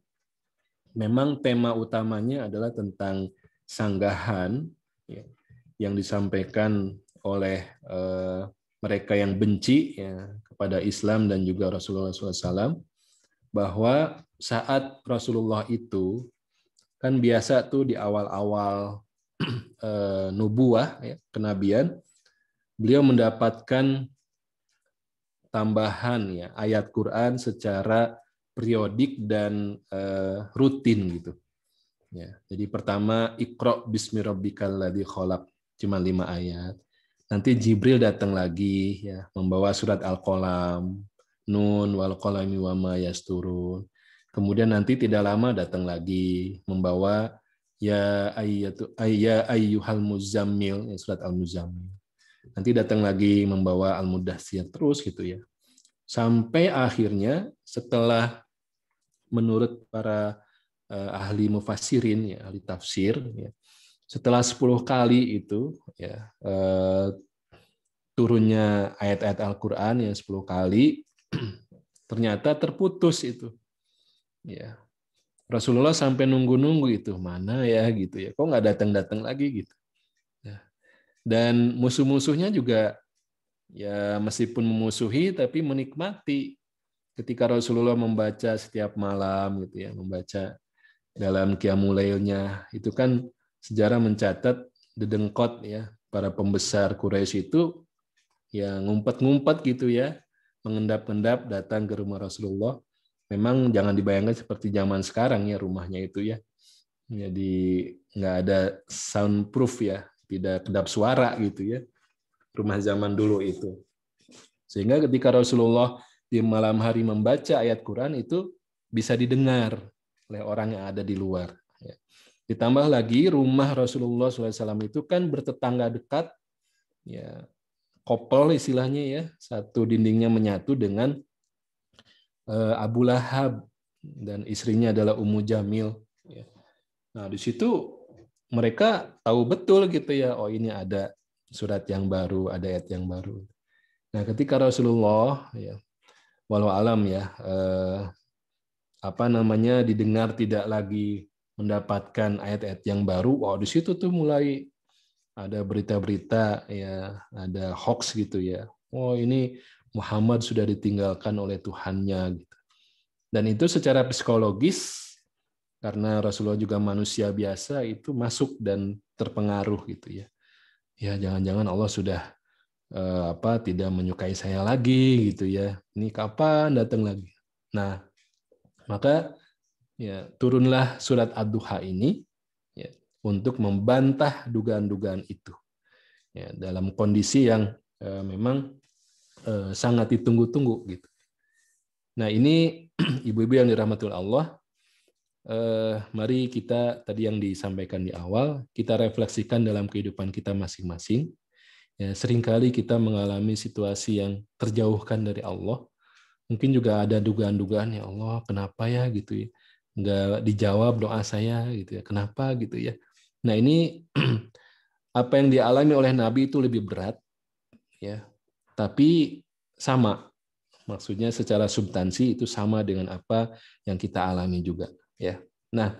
memang tema utamanya adalah tentang sanggahan ya, yang disampaikan oleh mereka yang benci ya, kepada Islam dan juga Rasulullah SAW, bahwa saat Rasulullah itu kan biasa tuh di awal-awal nubuah ya, kenabian, beliau mendapatkan tambahan ya ayat Quran secara periodik dan rutin gitu. Ya, jadi pertama Iqra bismi rabbikal ladzi khalaq, cuma 5 ayat. Nanti Jibril datang lagi ya, membawa surat Al-Qalam, Nun wal qalami wama yasturun. Kemudian nanti tidak lama datang lagi membawa ya ayyuhal muzammil, surat Al-Muzammil. Nanti datang lagi membawa Al-Mudaththir, terus gitu ya. Sampai akhirnya setelah menurut para ahli mufassirin ya, ahli tafsir ya, setelah 10 kali itu ya turunnya ayat-ayat Al-Qur'an yang 10 kali ternyata terputus itu. Ya. Rasulullah sampai nunggu-nunggu itu, mana ya gitu ya. Kok nggak datang-datang lagi gitu. Ya. Dan musuh-musuhnya juga ya meskipun memusuhi tapi menikmati ketika Rasulullah membaca setiap malam gitu ya, membaca dalam qiyamul lailnya. Itu kan sejarah mencatat dedengkot ya, para pembesar Quraisy itu ya ngumpet-ngumpet gitu ya, mengendap-endap datang ke rumah Rasulullah. Memang jangan dibayangkan seperti zaman sekarang ya rumahnya itu ya. Jadi nggak ada soundproof ya, tidak kedap suara gitu ya. Rumah zaman dulu itu. Sehingga ketika Rasulullah di malam hari membaca ayat Quran itu bisa didengar oleh orang yang ada di luar. Ditambah lagi rumah Rasulullah SAW itu kan bertetangga dekat, ya couple istilahnya ya, satu dindingnya menyatu dengan Abu Lahab dan istrinya adalah Ummu Jamil. Nah di situ mereka tahu betul gitu ya, oh ini ada surat yang baru, ada ayat yang baru. Nah ketika Rasulullah ya, walau alam ya, didengar tidak lagi mendapatkan ayat-ayat yang baru, di situ tuh mulai ada berita-berita ya, ada hoax gitu ya. Oh ini Muhammad sudah ditinggalkan oleh Tuhannya gitu. Dan itu secara psikologis karena Rasulullah juga manusia biasa itu masuk dan terpengaruh gitu ya. Ya jangan-jangan Allah sudah tidak menyukai saya lagi gitu ya. Ini kapan datang lagi? Nah, maka ya turunlah surat Ad-Duha ini ya, untuk membantah dugaan-dugaan itu. Ya, dalam kondisi yang memang sangat ditunggu-tunggu gitu. Nah, ini ibu-ibu yang dirahmati Allah, mari kita tadi yang disampaikan di awal, kita refleksikan dalam kehidupan kita masing-masing. Ya, seringkali kita mengalami situasi yang terjauhkan dari Allah. Mungkin juga ada dugaan-dugaan, ya Allah, kenapa ya gitu ya. Nggak dijawab doa saya gitu ya. Kenapa gitu ya. Nah, ini apa yang dialami oleh Nabi itu lebih berat ya. Tapi sama. Maksudnya secara substansi itu sama dengan apa yang kita alami juga ya. Nah,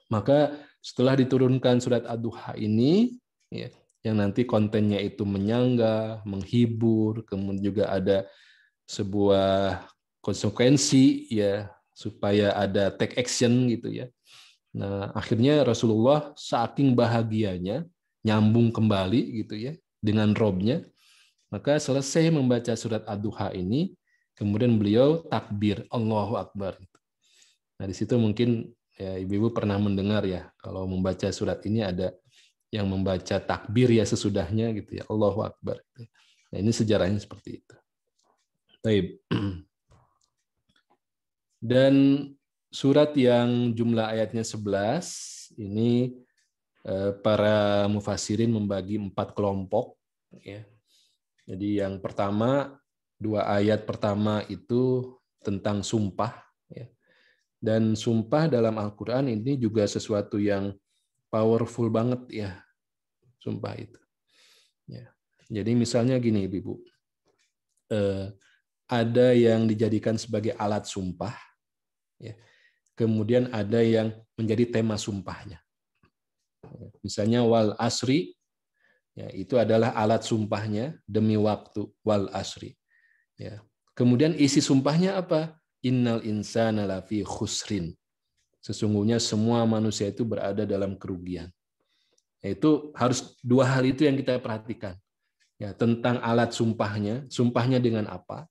maka setelah diturunkan surat Ad-Duha ini ya, yang nanti kontennya itu menyanggah, menghibur, kemudian juga ada sebuah konsekuensi ya supaya ada take action gitu ya. Nah, akhirnya Rasulullah saking bahagianya nyambung kembali gitu ya dengan robnya. Maka selesai membaca surat Ad-Duha ini, kemudian beliau takbir, Allahu Akbar. Nah, di situ mungkin ya, ibu-ibu pernah mendengar ya, kalau membaca surat ini ada yang membaca takbir ya sesudahnya gitu ya, Allahu Akbar. Nah, ini sejarahnya seperti itu. Baik. Dan surat yang jumlah ayatnya 11 ini para mufassirin membagi 4 kelompok ya. Jadi yang pertama, 2 ayat pertama itu tentang sumpah ya. Dan sumpah dalam Al-Qur'an ini juga sesuatu yang powerful banget ya, sumpah itu. Ya. Jadi misalnya gini, Ibu. Ada yang dijadikan sebagai alat sumpah ya. Kemudian ada yang menjadi tema sumpahnya. Misalnya wal asri, ya, itu adalah alat sumpahnya demi waktu, wal asri. Ya. Kemudian isi sumpahnya apa? Innal insana lafi khusrin. Sesungguhnya semua manusia itu berada dalam kerugian. Itu harus 2 hal itu yang kita perhatikan. Ya, tentang alat sumpahnya dengan apa?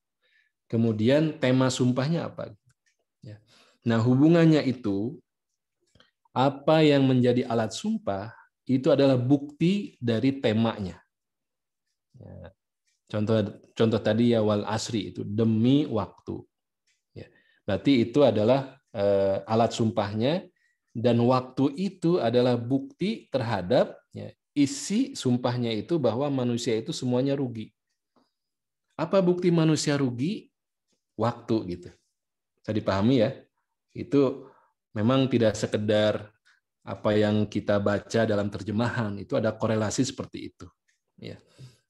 Kemudian tema sumpahnya apa? Ya. Nah, hubungannya itu, apa yang menjadi alat sumpah itu adalah bukti dari temanya. Ya. Contoh tadi ya wal asri itu demi waktu. Ya. Berarti itu adalah alat sumpahnya, dan waktu itu adalah bukti terhadap ya, isi sumpahnya itu bahwa manusia itu semuanya rugi. Apa bukti manusia rugi? Waktu gitu. Bisa dipahami ya? Itu memang tidak sekedar apa yang kita baca dalam terjemahan, itu ada korelasi seperti itu. Ya.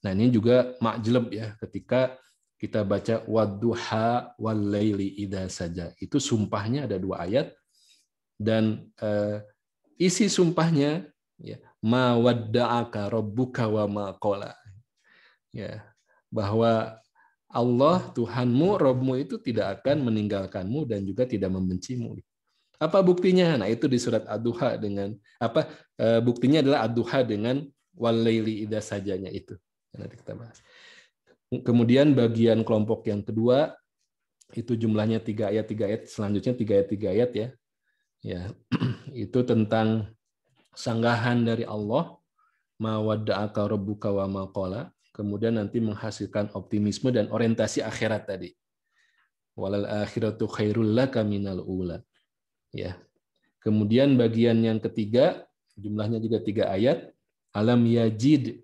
Nah, ini juga makjleb ya, ketika kita baca wadduha wal laili idza saja. Itu sumpahnya ada 2 ayat, dan isi sumpahnya ya, ma wadda'aka rabbuka wa ma qala. Ya, bahwa Allah Tuhanmu, Rabbmu itu tidak akan meninggalkanmu dan juga tidak membencimu. Apa buktinya? Nah, itu di surat Ad-Duha dengan apa? Buktinya adalah Ad-Duha dengan wal laili idza sajanya itu. Nanti kita bahas. Kemudian bagian kelompok yang kedua itu jumlahnya 3 ayat, selanjutnya 3 ayat ya. Ya, itu tentang sanggahan dari Allah, ma wadda'aka rabbuka wa ma qala. Kemudian nanti menghasilkan optimisme dan orientasi akhirat tadi. Walal akhiratu khairul laka minal ula. Ya. Kemudian bagian yang ketiga, jumlahnya juga 3 ayat, alam yajid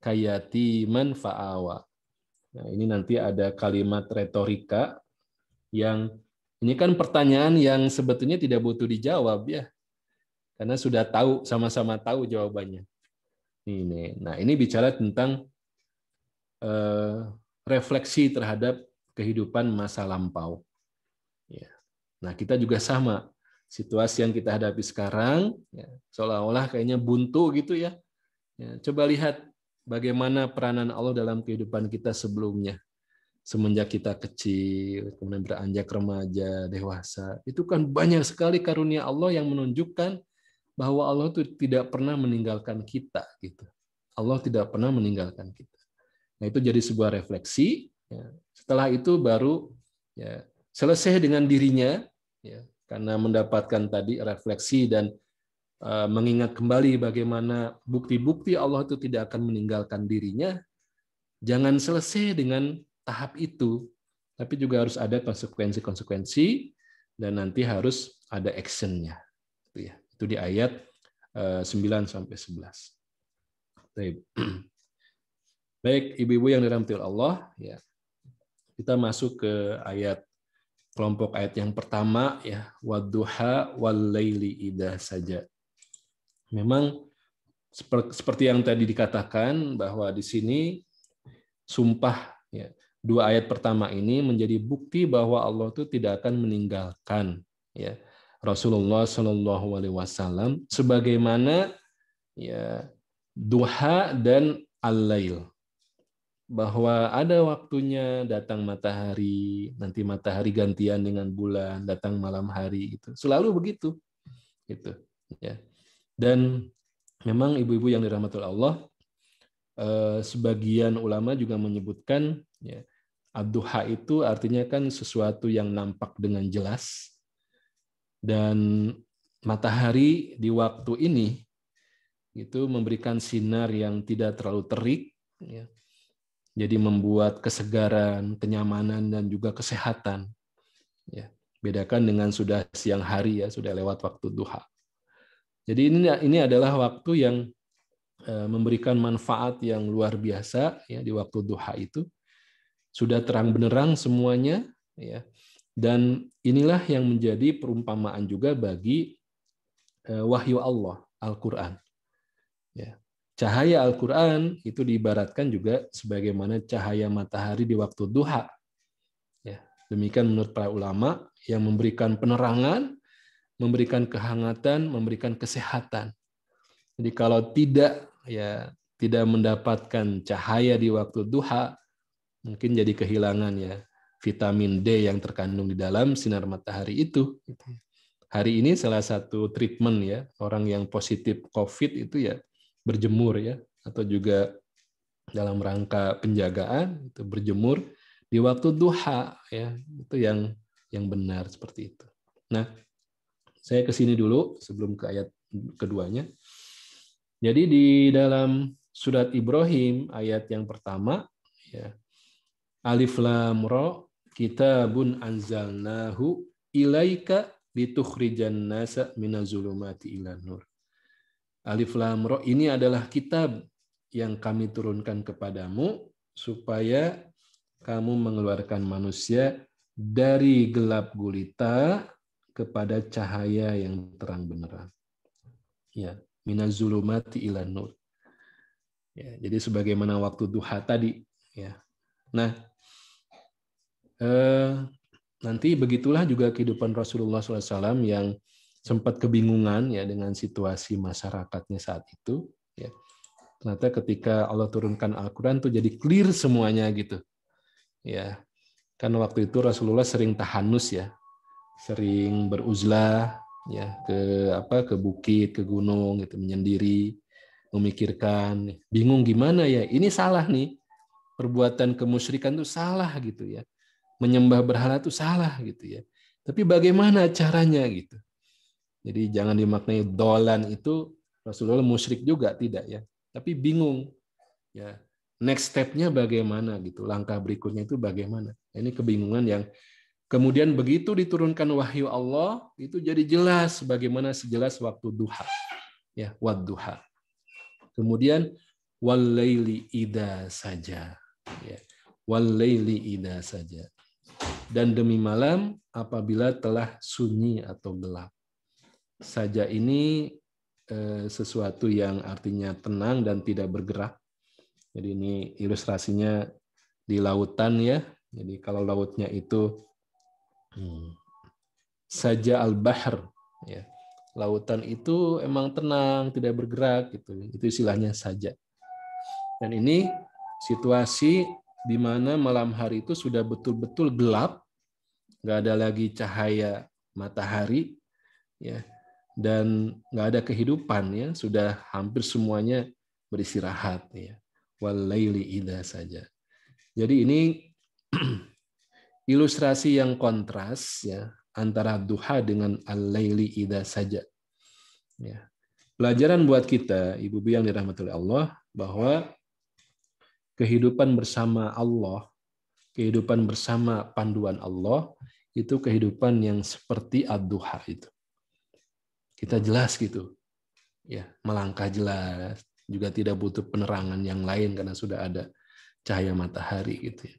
kayatiman fa'awa. Nah, ini nanti ada kalimat retorika yang ini kan pertanyaan yang sebetulnya tidak butuh dijawab ya. Karena sudah tahu, sama-sama tahu jawabannya. Ini. Nah, ini bicara tentang refleksi terhadap kehidupan masa lampau. Ya. Nah, kita juga sama. Situasi yang kita hadapi sekarang, ya, seolah-olah kayaknya buntu gitu ya. Ya. Coba lihat bagaimana peranan Allah dalam kehidupan kita sebelumnya. Semenjak kita kecil, kemudian beranjak remaja, dewasa. Itu kan banyak sekali karunia Allah yang menunjukkan bahwa Allah itu tidak pernah meninggalkan kita. Gitu. Allah tidak pernah meninggalkan kita. Nah, itu jadi sebuah refleksi. Ya. Setelah itu baru ya, selesai dengan dirinya, ya, karena mendapatkan tadi refleksi dan mengingat kembali bagaimana bukti-bukti Allah itu tidak akan meninggalkan dirinya. Jangan selesai dengan tahap itu, tapi juga harus ada konsekuensi-konsekuensi dan nanti harus ada actionnya. Itu di ayat 9-11. Baik, ibu-ibu yang dirahmati Allah, ya. Kita masuk ke ayat kelompok ayat yang pertama ya, wadduha wal laili idza saja. Memang seperti yang tadi dikatakan bahwa di sini sumpah ya, 2 ayat pertama ini menjadi bukti bahwa Allah itu tidak akan meninggalkan ya Rasulullah Shallallahu Alaihi Wasallam sebagaimana ya duha dan al-lail, bahwa ada waktunya datang matahari, nanti matahari gantian dengan bulan, datang malam hari, gitu. Selalu begitu, gitu. Ya. Dan memang ibu-ibu yang dirahmati Allah, sebagian ulama juga menyebutkan ya, ad-duha itu artinya kan sesuatu yang nampak dengan jelas, dan matahari di waktu ini itu memberikan sinar yang tidak terlalu terik, ya. Jadi membuat kesegaran, kenyamanan, dan juga kesehatan. Ya. Bedakan dengan sudah siang hari, ya, sudah lewat waktu duha. Jadi ini adalah waktu yang memberikan manfaat yang luar biasa, ya, di waktu duha itu. Sudah terang benderang semuanya, ya. Dan inilah yang menjadi perumpamaan juga bagi wahyu Allah, Al-Quran. Ya. Cahaya Al-Quran itu diibaratkan juga sebagaimana cahaya matahari di waktu duha. Ya. Demikian menurut para ulama, yang memberikan penerangan, memberikan kehangatan, memberikan kesehatan. Jadi kalau tidak mendapatkan cahaya di waktu duha, mungkin jadi kehilangan ya vitamin D yang terkandung di dalam sinar matahari itu. Hari ini salah satu treatment ya orang yang positif COVID itu ya berjemur ya, atau juga dalam rangka penjagaan itu berjemur di waktu duha ya, itu yang benar seperti itu. Nah, saya ke sini dulu sebelum ke ayat keduanya. Jadi di dalam surat Ibrahim ayat yang pertama ya, Alif Lam Ra kitabun anzalnahu ilaika litukhrijan nasa minazulumati ilan nur. Alif Lam Ra ini adalah kitab yang kami turunkan kepadamu supaya kamu mengeluarkan manusia dari gelap gulita kepada cahaya yang terang benderang. Ya, minazulumati ilan nur. Ya, jadi sebagaimana waktu duha tadi ya. Nah, nanti begitulah juga kehidupan Rasulullah SAW yang sempat kebingungan ya dengan situasi masyarakatnya saat itu. Ya. Ternyata ketika Allah turunkan Al-Quran tuh jadi clear semuanya gitu. Ya, kan waktu itu Rasulullah sering tahanus ya, sering beruzlah ya ke bukit, ke gunung gitu, menyendiri, memikirkan, bingung gimana ya, ini salah nih, perbuatan kemusyrikan itu salah gitu ya. Menyembah berhala itu salah gitu ya. Tapi bagaimana caranya gitu. Jadi jangan dimaknai dolan itu Rasulullah musyrik juga, tidak ya. Tapi bingung ya. Next step-nya bagaimana gitu. Langkah berikutnya itu bagaimana. Ini kebingungan yang kemudian begitu diturunkan wahyu Allah itu jadi jelas bagaimana sejelas waktu duha. Ya, wadduha. Kemudian wal-laili idza saja. Ya. Wal-laili idza saja. Dan demi malam apabila telah sunyi atau gelap. Saja ini sesuatu yang artinya tenang dan tidak bergerak. Jadi ini ilustrasinya di lautan ya. Jadi kalau lautnya itu saja al-bahr ya. Lautan itu emang tenang, tidak bergerak gitu. Itu istilahnya saja. Dan ini situasi di mana malam hari itu sudah betul-betul gelap, nggak ada lagi cahaya matahari, ya, dan nggak ada kehidupan, ya, sudah hampir semuanya beristirahat, ya. Wal-laili idza saja. Jadi ini ilustrasi yang kontras, ya, antara duha dengan al-laili idza saja. Ya. Pelajaran buat kita, ibu-ibu yang dirahmati oleh Allah, bahwa kehidupan bersama Allah, kehidupan bersama panduan Allah, itu kehidupan yang seperti ad-duha itu. Kita jelas gitu. Ya, melangkah jelas, juga tidak butuh penerangan yang lain karena sudah ada cahaya matahari gitu ya.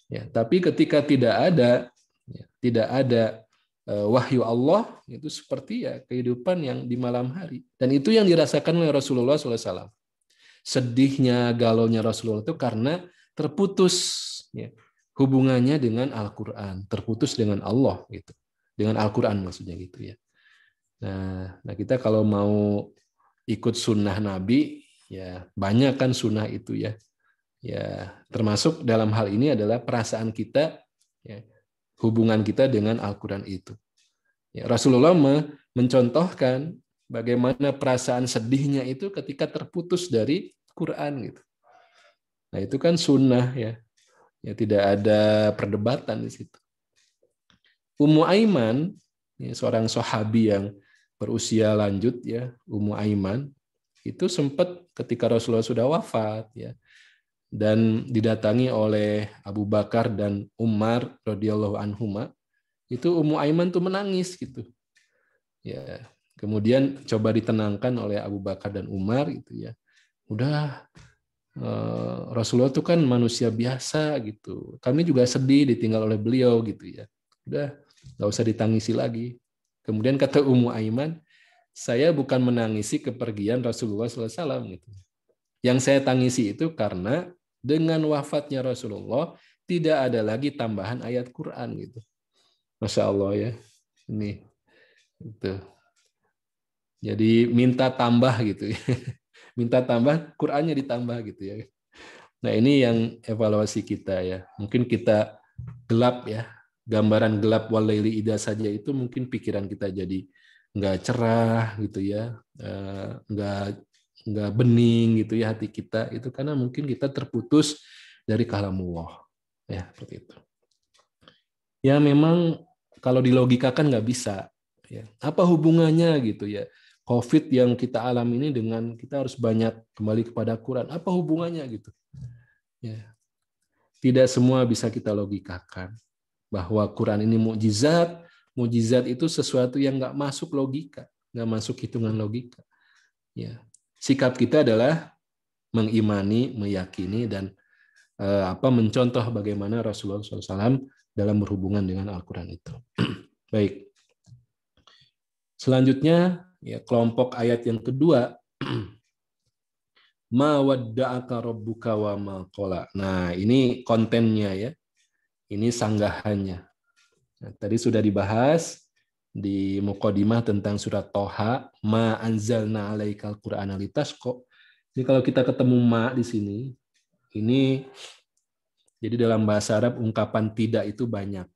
Ya, tapi ketika tidak ada wahyu Allah, itu seperti ya kehidupan yang di malam hari. Dan itu yang dirasakan oleh Rasulullah SAW. Sedihnya, galaunya Rasulullah itu karena terputus ya, hubungannya dengan Al-Quran, terputus dengan Allah gitu, dengan Al-Quran maksudnya gitu ya. Nah kita kalau mau ikut sunnah Nabi ya banyak kan sunnah itu ya, termasuk dalam hal ini adalah perasaan kita, ya, hubungan kita dengan Al-Quran itu. Ya, Rasulullah mencontohkan bagaimana perasaan sedihnya itu ketika terputus dari Quran gitu. Nah, itu kan sunnah ya. Ya tidak ada perdebatan di situ. Ummu Aiman, ya, seorang sahabi yang berusia lanjut ya, Ummu Aiman itu sempat ketika Rasulullah sudah wafat ya, dan didatangi oleh Abu Bakar dan Umar radhiyallahu anhuma, itu Ummu Aiman tuh menangis gitu. Ya, kemudian coba ditenangkan oleh Abu Bakar dan Umar gitu ya. Udah, Rasulullah itu kan manusia biasa gitu. Kami juga sedih ditinggal oleh beliau gitu ya. Udah, nggak usah ditangisi lagi. Kemudian kata Ummu Aiman, saya bukan menangisi kepergian Rasulullah SAW gitu. Yang saya tangisi itu karena dengan wafatnya Rasulullah tidak ada lagi tambahan ayat Quran gitu. Masya Allah ya. Ini itu. Jadi minta tambah gitu ya. Minta tambah, Qurannya ditambah gitu ya. Nah, ini yang evaluasi kita ya. Mungkin kita gelap ya. Gambaran gelap walaili ida saja itu mungkin pikiran kita jadi nggak cerah gitu ya. Nggak bening gitu ya hati kita. Itu karena mungkin kita terputus dari kalamullah. Ya, seperti itu. Ya memang kalau dilogikakan nggak bisa. Ya. Apa hubungannya gitu ya? COVID yang kita alami ini dengan kita harus banyak kembali kepada Quran. Apa hubungannya gitu? Ya. Tidak semua bisa kita logikakan. Bahwa Quran ini mukjizat. Mukjizat itu sesuatu yang nggak masuk logika, nggak masuk hitungan logika. Ya. Sikap kita adalah mengimani, meyakini, dan mencontoh bagaimana Rasulullah SAW dalam berhubungan dengan Al-Quran itu. Baik. Selanjutnya, ya, kelompok ayat yang kedua, ma wadda'aka rabbuka wa ma qala. Nah, ini kontennya ya. Ini sanggahannya. Nah, tadi sudah dibahas di muqaddimah tentang surat Toha, ma anzalna 'alaikal qur'ana litashqa. Ini kalau kita ketemu ma di sini, ini jadi dalam bahasa Arab ungkapan tidak itu banyak.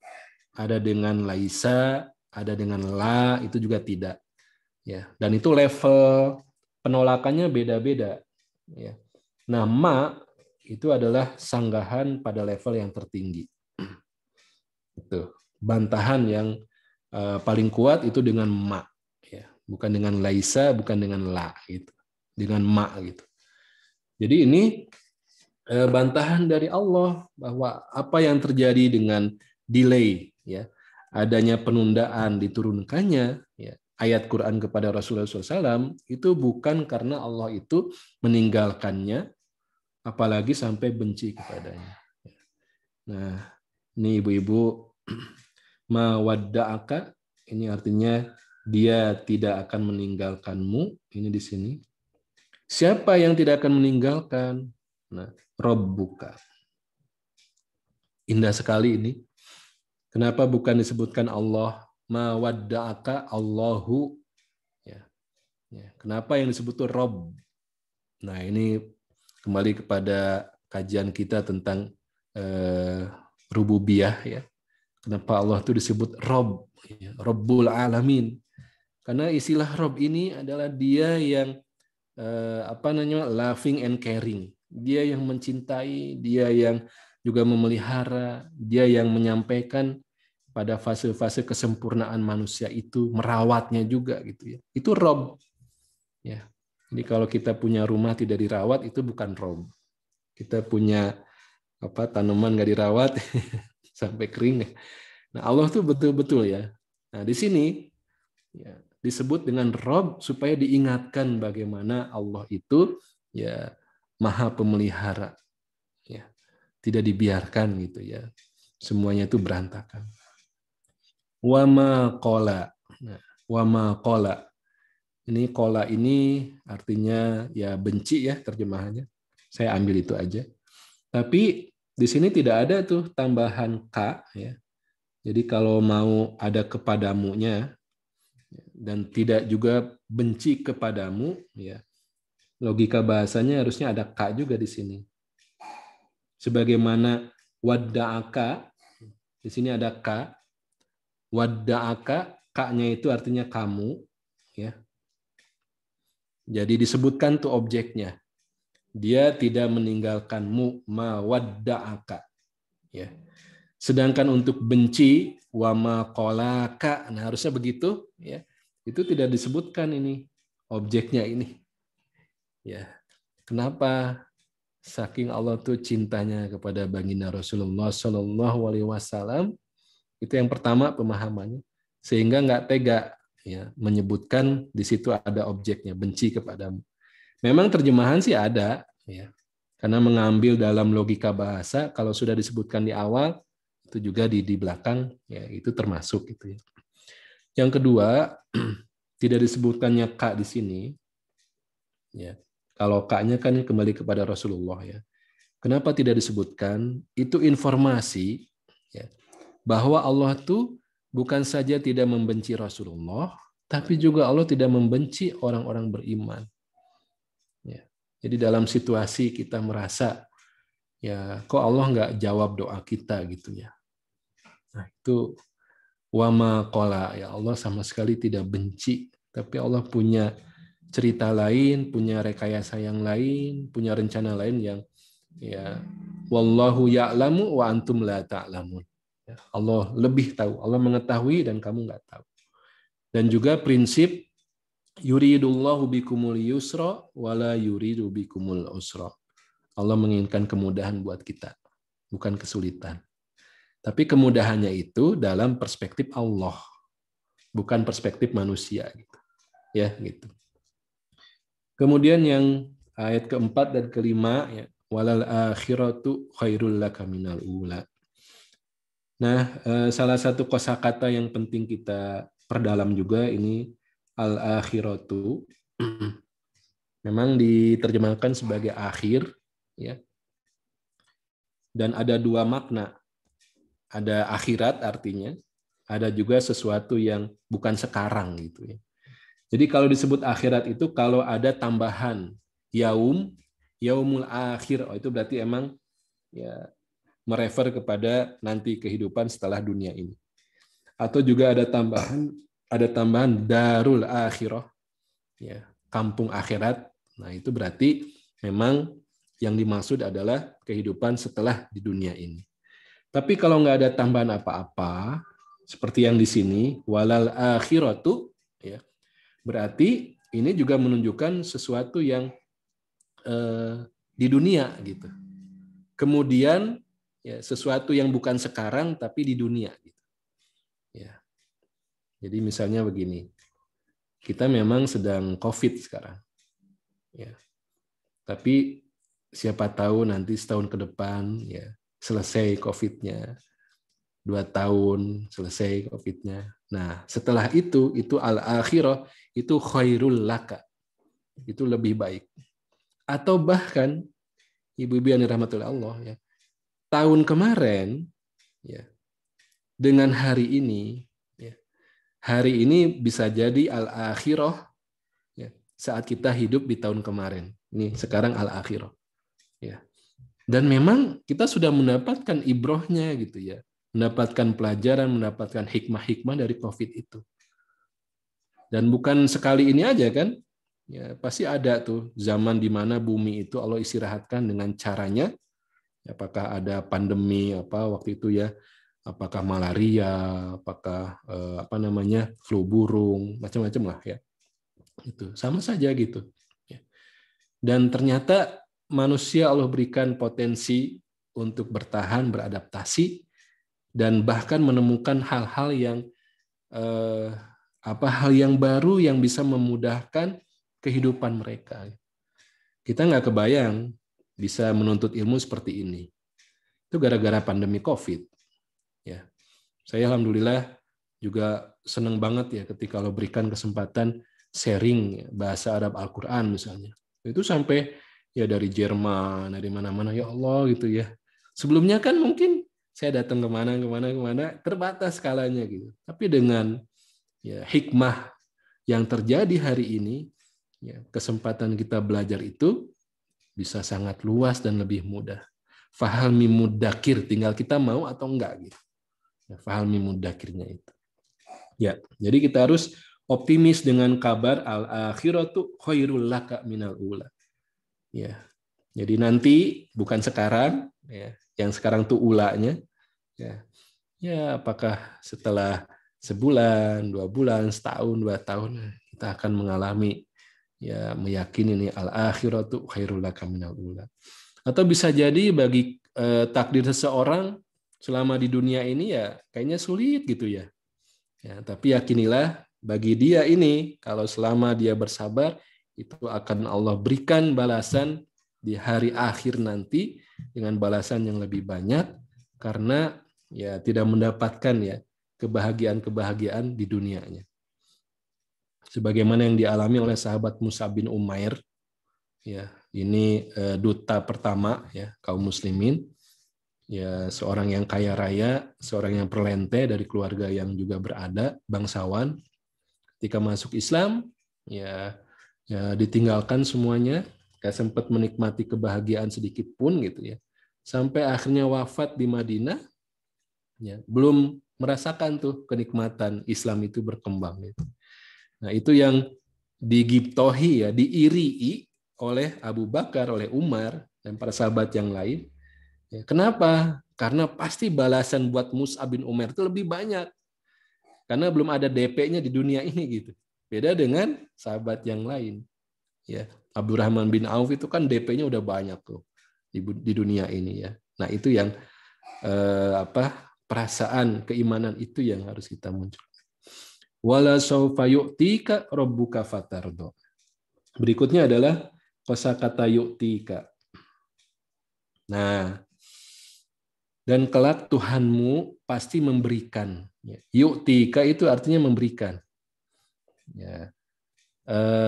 Ada dengan laisa, ada dengan la, itu juga tidak. Ya, dan itu level penolakannya beda-beda. Ya. Nah, ma itu adalah sanggahan pada level yang tertinggi. Itu bantahan yang paling kuat itu dengan ma, ya, bukan dengan laisa, bukan dengan la, gitu, dengan ma gitu. Jadi ini bantahan dari Allah bahwa apa yang terjadi dengan delay, ya, adanya penundaan diturunkannya, ya, ayat Quran kepada Rasulullah SAW itu bukan karena Allah itu meninggalkannya, apalagi sampai benci kepadanya. Nah, ini ibu-ibu, ma wadda'aka, ini artinya dia tidak akan meninggalkanmu. Ini di sini. Siapa yang tidak akan meninggalkan? Nah, Rabbuka. Indah sekali ini. Kenapa bukan disebutkan Allah? Ma wadda'aka Allahu. Ya. Kenapa yang disebut itu Rabb? Nah, ini kembali kepada kajian kita tentang rububiyah ya. Kenapa Allah itu disebut Rabb, ya, Rabbul Alamin? Karena istilah Rabb ini adalah dia yang loving and caring. Dia yang mencintai, dia yang juga memelihara, dia yang menyampaikan pada fase-fase kesempurnaan manusia itu, merawatnya juga gitu ya. Itu Rabb. Ya. Jadi kalau kita punya rumah tidak dirawat itu bukan Rabb. Kita punya tanaman nggak dirawat sampai kering. Nah, Allah tuh betul-betul ya. Nah, di sini ya, disebut dengan Rabb supaya diingatkan bagaimana Allah itu ya maha pemelihara. Ya. Tidak dibiarkan gitu ya. Semuanya itu berantakan. Wa ma qala. Nah, wa ma qala. Ini qala ini artinya ya benci ya terjemahannya. Saya ambil itu aja. Tapi di sini tidak ada tuh tambahan ka ya. Jadi kalau mau ada kepadamunya dan tidak juga benci kepadamu, ya logika bahasanya harusnya ada ka juga di sini. Sebagaimana wadda'aka, di sini ada ka. Wadda'aka, ka-nya itu artinya kamu, ya. Jadi disebutkan tuh objeknya. dia tidak meninggalkanmu, ma wadda'aka. Ya. Sedangkan untuk benci, wa ma qalaka, nah harusnya begitu, ya. Itu tidak disebutkan ini objeknya ini. Ya. Kenapa? Saking Allah tuh cintanya kepada baginda Rasulullah Shallallahu Alaihi Wasallam, itu yang pertama pemahamannya, sehingga nggak tega ya menyebutkan di situ ada objeknya, benci kepadamu. Memang terjemahan sih ada, ya, karena mengambil dalam logika bahasa, kalau sudah disebutkan di awal, itu juga di belakang, ya itu termasuk gitu ya. Yang kedua, tidak disebutkannya ka di sini, ya. Kalau ka-nya kan kembali kepada Rasulullah ya. Kenapa tidak disebutkan? Itu informasi ya, bahwa Allah tuh bukan saja tidak membenci Rasulullah, tapi juga Allah tidak membenci orang-orang beriman. Ya. Jadi dalam situasi kita merasa ya kok Allah nggak jawab doa kita gitu ya. Nah itu wama qala, ya Allah sama sekali tidak benci, tapi Allah punya cerita lain, punya rekayasa yang lain, punya rencana lain yang ya wallahu ya'lamu wa antum la ta'lamun. Ya, Allah lebih tahu, Allah mengetahui dan kamu nggak tahu. Dan juga prinsip yuridullahu bikumul yusra wala yuridu bikumul usra. Allah menginginkan kemudahan buat kita, bukan kesulitan. Tapi kemudahannya itu dalam perspektif Allah, bukan perspektif manusia gitu. Ya, gitu. Kemudian yang ayat keempat dan kelima, ya, walal akhiratu khairul laka minal ula. Nah, salah satu kosakata yang penting kita perdalam juga ini al akhiratu. Memang diterjemahkan sebagai akhir, ya. Dan ada dua makna. Ada akhirat artinya, ada juga sesuatu yang bukan sekarang gitu ya. Jadi kalau disebut akhirat itu kalau ada tambahan yaumul akhir, itu berarti emang ya merefer kepada nanti kehidupan setelah dunia ini. Atau juga ada tambahan darul akhirah, ya, kampung akhirat. Nah, itu berarti memang yang dimaksud adalah kehidupan setelah di dunia ini. Tapi kalau nggak ada tambahan apa-apa, seperti yang di sini walal akhiratu, ya, berarti ini juga menunjukkan sesuatu yang di dunia gitu. Kemudian ya sesuatu yang bukan sekarang tapi di dunia gitu. Ya. Jadi misalnya begini. Kita memang sedang Covid sekarang. Ya. Tapi siapa tahu nanti setahun ke depan ya selesai Covid-nya. 2 tahun selesai Covid-nya. Nah, setelah itu al-akhirah, itu khairul laka. Itu lebih baik. Atau bahkan, ibu-ibu yang dirahmati oleh Allah, ya, tahun kemarin, ya, dengan hari ini, ya, hari ini bisa jadi al-akhirah, ya, saat kita hidup di tahun kemarin. Ini sekarang al-akhirah. Ya. Dan memang kita sudah mendapatkan ibrohnya gitu ya. Mendapatkan pelajaran, mendapatkan hikmah-hikmah dari Covid itu. Dan bukan sekali ini aja kan, ya, pasti ada tuh zaman di mana bumi itu Allah istirahatkan dengan caranya. Apakah ada pandemi waktu itu ya, apakah malaria, apakah flu burung, macam-macam lah ya. Itu sama saja gitu. Dan ternyata manusia Allah berikan potensi untuk bertahan, beradaptasi, dan bahkan menemukan hal-hal yang hal yang baru yang bisa memudahkan kehidupan mereka. Kita nggak kebayang bisa menuntut ilmu seperti ini. Itu gara-gara pandemi COVID. Ya, saya alhamdulillah juga senang banget ya ketika lo berikan kesempatan sharing bahasa Arab Al-Quran misalnya. Itu sampai ya dari Jerman, dari mana-mana, ya Allah gitu ya. Sebelumnya kan mungkin saya datang kemana terbatas skalanya gitu. Tapi dengan ya hikmah yang terjadi hari ini, ya, kesempatan kita belajar itu bisa sangat luas dan lebih mudah. Fahami mudakir, tinggal kita mau atau enggak gitu. Ya, fahami mudakirnya itu. Ya, jadi kita harus optimis dengan kabar al-akhiratu khairul laka minal ula. Ya. Jadi nanti bukan sekarang, ya, yang sekarang tuh ulanya, ya, ya apakah setelah sebulan, 2 bulan, setahun, 2 tahun kita akan mengalami, ya, meyakini nih al-akhiratu khairul laka minal ula. Atau bisa jadi bagi takdir seseorang selama di dunia ini ya kayaknya sulit gitu ya. Ya, tapi yakinilah bagi dia ini kalau selama dia bersabar itu akan Allah berikan balasan di hari akhir nanti dengan balasan yang lebih banyak karena ya tidak mendapatkan ya kebahagiaan-kebahagiaan di dunianya. Sebagaimana yang dialami oleh sahabat Mus'ab bin Umair, ya, ini duta pertama ya kaum muslimin, ya seorang yang kaya raya, seorang yang perlente dari keluarga yang juga berada, bangsawan. Ketika masuk Islam, ya ditinggalkan semuanya, gak sempat menikmati kebahagiaan sedikit pun gitu ya. Sampai akhirnya wafat di Madinah, ya belum merasakan tuh kenikmatan Islam itu berkembang gitu. Nah, itu yang digiptohi ya, diirii oleh Abu Bakar, oleh Umar dan para sahabat yang lain. Ya, kenapa? Karena pasti balasan buat Mus'ab bin Umair itu lebih banyak. Karena belum ada DP-nya di dunia ini gitu. Beda dengan sahabat yang lain. Ya, Abdurrahman bin Auf itu kan DP-nya udah banyak tuh di dunia ini ya. Nah, itu yang perasaan keimanan itu yang harus kita munculkan. Wala saufa yu'tika rabbuka fatardo. Berikutnya adalah kosakata yu'tika. Nah, dan kelak Tuhanmu pasti memberikan. Yu'tika itu artinya memberikan. Ya.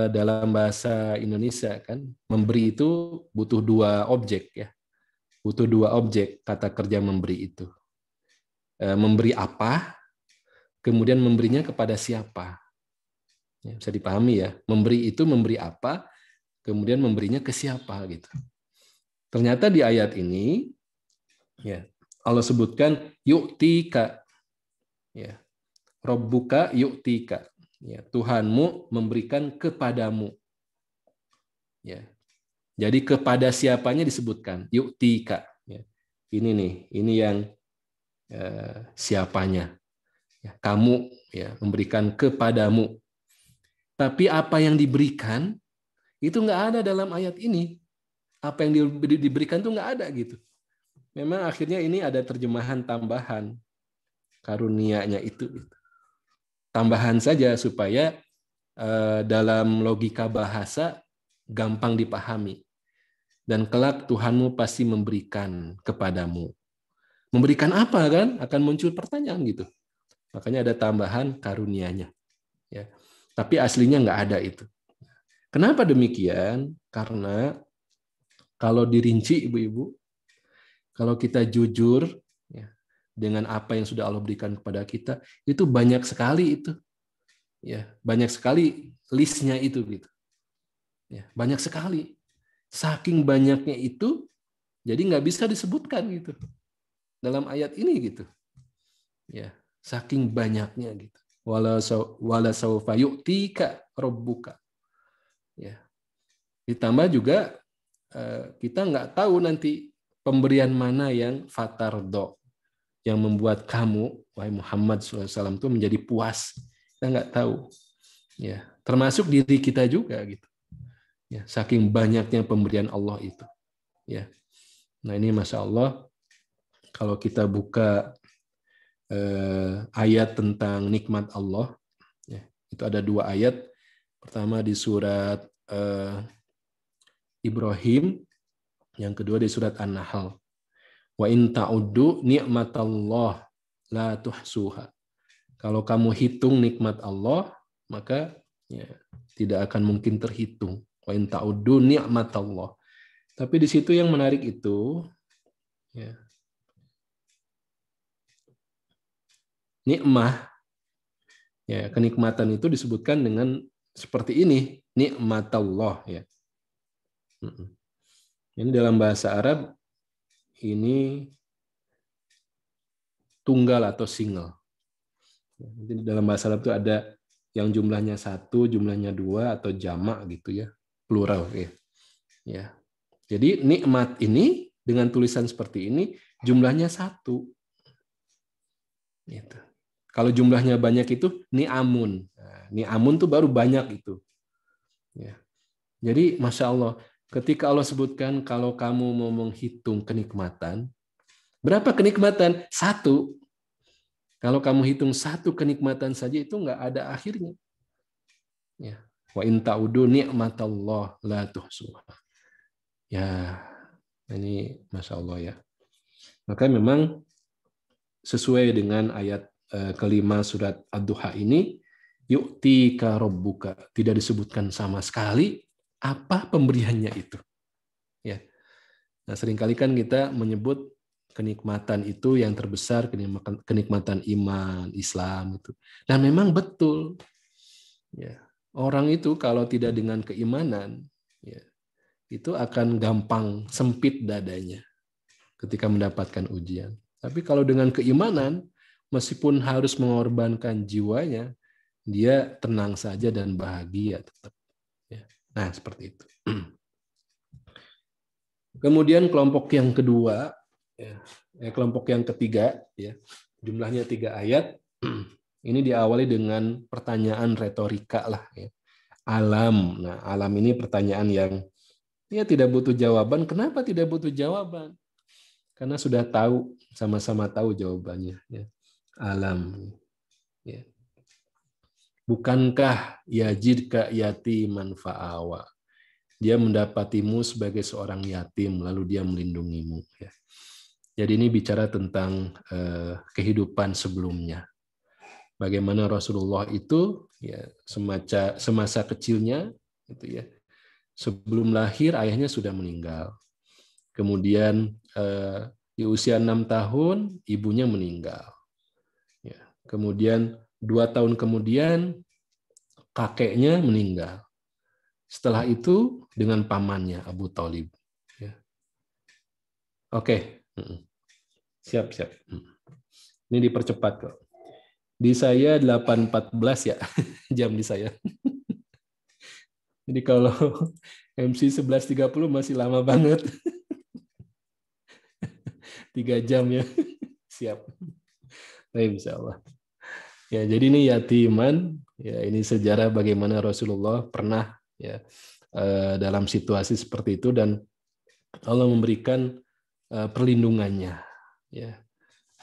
Dalam bahasa Indonesia kan, memberi itu butuh 2 objek ya. Butuh 2 objek kata kerja memberi itu. Memberi apa, kemudian memberinya kepada siapa. Ya, bisa dipahami ya. Memberi itu memberi apa, kemudian memberinya ke siapa gitu. Ternyata di ayat ini ya Allah sebutkan yu'tika. Ya. Rabbuka yu'tika. Ya, Tuhanmu memberikan kepadamu. Ya. Jadi kepada siapanya disebutkan yu'tika. Ya. Ini nih, ini yang siapanya. Ya, kamu ya memberikan kepadamu. Tapi apa yang diberikan itu nggak ada dalam ayat ini. Apa yang diberikan itu nggak ada gitu. Memang akhirnya ini ada terjemahan tambahan karunia-nya itu. Tambahan saja supaya dalam logika bahasa gampang dipahami. Dan kelak Tuhanmu pasti memberikan kepadamu. Memberikan apa kan? Akan muncul pertanyaan gitu. Makanya ada tambahan karunia-nya. Ya. Tapi aslinya nggak ada itu. Kenapa demikian? Karena kalau dirinci ibu-ibu, kalau kita jujur ya, dengan apa yang sudah Allah berikan kepada kita, itu banyak sekali itu. Ya, banyak sekali listnya itu gitu. Ya, banyak sekali. Saking banyaknya itu, jadi nggak bisa disebutkan gitu dalam ayat ini gitu. Ya, saking banyaknya gitu. Wala saufa yu'tika rabbuka. Ya. Ditambah juga kita nggak tahu nanti pemberian mana yang fatardo, yang membuat kamu, wahai Muhammad SAW, itu menjadi puas. Kita nggak tahu. Ya, termasuk diri kita juga gitu. Ya, saking banyaknya pemberian Allah itu. Ya. Nah ini Masya Allah, kalau kita buka ayat tentang nikmat Allah, ya, itu ada 2 ayat. Pertama di surat Ibrahim, yang kedua di surat An-Nahl. Wa in ta'uddu ni'matallah la tuhsuha. Kalau kamu hitung nikmat Allah, maka ya, tidak akan mungkin terhitung. Wa in ta'uddu ni'matallah. Tapi di situ yang menarik itu ya, nikmah, ya, kenikmatan itu disebutkan dengan seperti ini, nikmatallah ya. Ini dalam bahasa Arab ini tunggal atau single. Jadi dalam bahasa Arab itu ada yang jumlahnya 1, jumlahnya 2 atau jamak gitu ya, plural ya. Ya. Jadi nikmat ini dengan tulisan seperti ini jumlahnya 1. Gitu. Kalau jumlahnya banyak itu ni'amun. Nah, ni'amun tuh baru banyak itu. Ya. Jadi Masya Allah, ketika Allah sebutkan kalau kamu mau menghitung kenikmatan, berapa kenikmatan? 1. Kalau kamu hitung 1 kenikmatan saja itu nggak ada akhirnya. Ya. Wa in ta'udu ni'matallah la tuhsuha. Ya, ini Masya Allah ya. Maka memang sesuai dengan ayat kelima surat Ad-Duha ini, yu'tika rabbuka, tidak disebutkan sama sekali apa pemberiannya itu. Ya. Nah, seringkali kan kita menyebut kenikmatan itu yang terbesar, kenikmatan iman, Islam itu. Dan memang betul. Ya. Orang itu kalau tidak dengan keimanan, ya, itu akan gampang sempit dadanya ketika mendapatkan ujian. Tapi kalau dengan keimanan, meskipun harus mengorbankan jiwanya, dia tenang saja dan bahagia tetap. Nah, seperti itu. Kemudian kelompok yang kedua, kelompok yang ketiga, jumlahnya 3 ayat. Ini diawali dengan pertanyaan retorika lah. Alam. Nah, alam ini pertanyaan yang tidak butuh jawaban. Kenapa tidak butuh jawaban? Karena sudah tahu, sama-sama tahu jawabannya. Alam. Bukankah yajidka yatiman fa'awa? Dia mendapatimu sebagai seorang yatim, lalu dia melindungimu. Jadi ini bicara tentang kehidupan sebelumnya. Bagaimana Rasulullah itu semasa kecilnya, sebelum lahir ayahnya sudah meninggal. Kemudian di usia 6 tahun ibunya meninggal. Kemudian 2 tahun kemudian kakeknya meninggal. Setelah itu dengan pamannya Abu Thalib. Oke. Siap. Ini dipercepat kok. Di saya 8.14 ya jam di saya. Jadi kalau MC 11.30 masih lama banget. 3 jam ya. Siap. Baik, insyaallah. Ya, jadi ini yatiman, ini sejarah bagaimana Rasulullah pernah dalam situasi seperti itu dan Allah memberikan perlindungannya.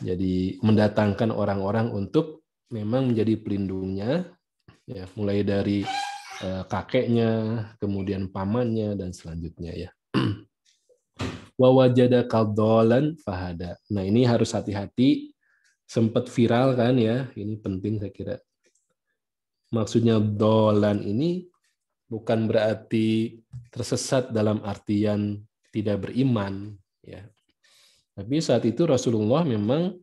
Jadi mendatangkan orang-orang untuk memang menjadi pelindungnya, mulai dari kakeknya, kemudian pamannya dan selanjutnya Wa wajadaka dhalan fahada. Nah, ini harus hati-hati. Sempat viral kan ya, ini penting saya kira. Maksudnya dolan ini bukan berarti tersesat dalam artian tidak beriman, Tapi saat itu Rasulullah memang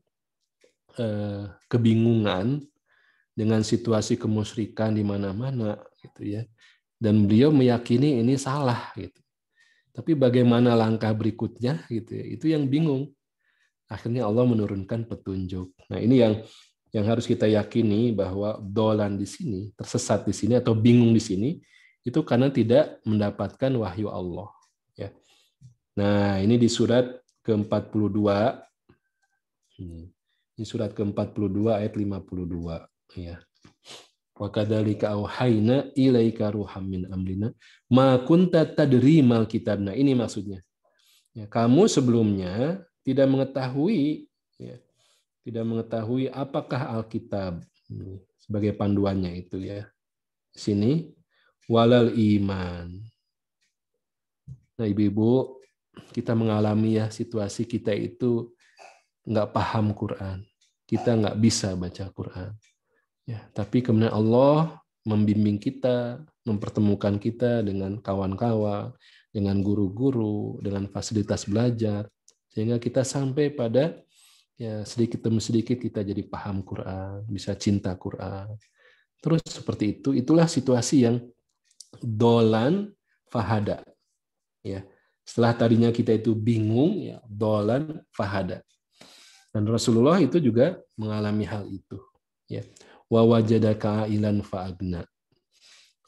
kebingungan dengan situasi kemusyrikan di mana-mana, Dan beliau meyakini ini salah, Tapi bagaimana langkah berikutnya, Itu yang bingung. Akhirnya Allah menurunkan petunjuk. Nah, ini yang harus kita yakini bahwa dolan di sini, tersesat di sini atau bingung di sini, itu karena tidak mendapatkan wahyu Allah. Nah, ini di surat ke-42. Ini surat ke-42 ayat 52. Wa kadzalika auhayna ilaika ruham min amrina ma kunta tadri mal kitab. Nah, ini maksudnya. Kamu sebelumnya tidak mengetahui apakah Alkitab sebagai panduannya itu Sini walal iman. Nah, ibu-ibu, kita mengalami situasi kita itu nggak paham Quran, kita nggak bisa baca Quran. Tapi kemudian Allah membimbing kita, mempertemukan kita dengan kawan-kawan, dengan guru-guru, dengan fasilitas belajar. Sehingga kita sampai pada sedikit demi sedikit kita jadi paham Quran, bisa cinta Quran. Terus seperti itu, itulah situasi yang dolan fahada. Setelah tadinya kita itu bingung, dolan fahada. Dan Rasulullah itu juga mengalami hal itu. Wa wajadaka ailan fa'agna.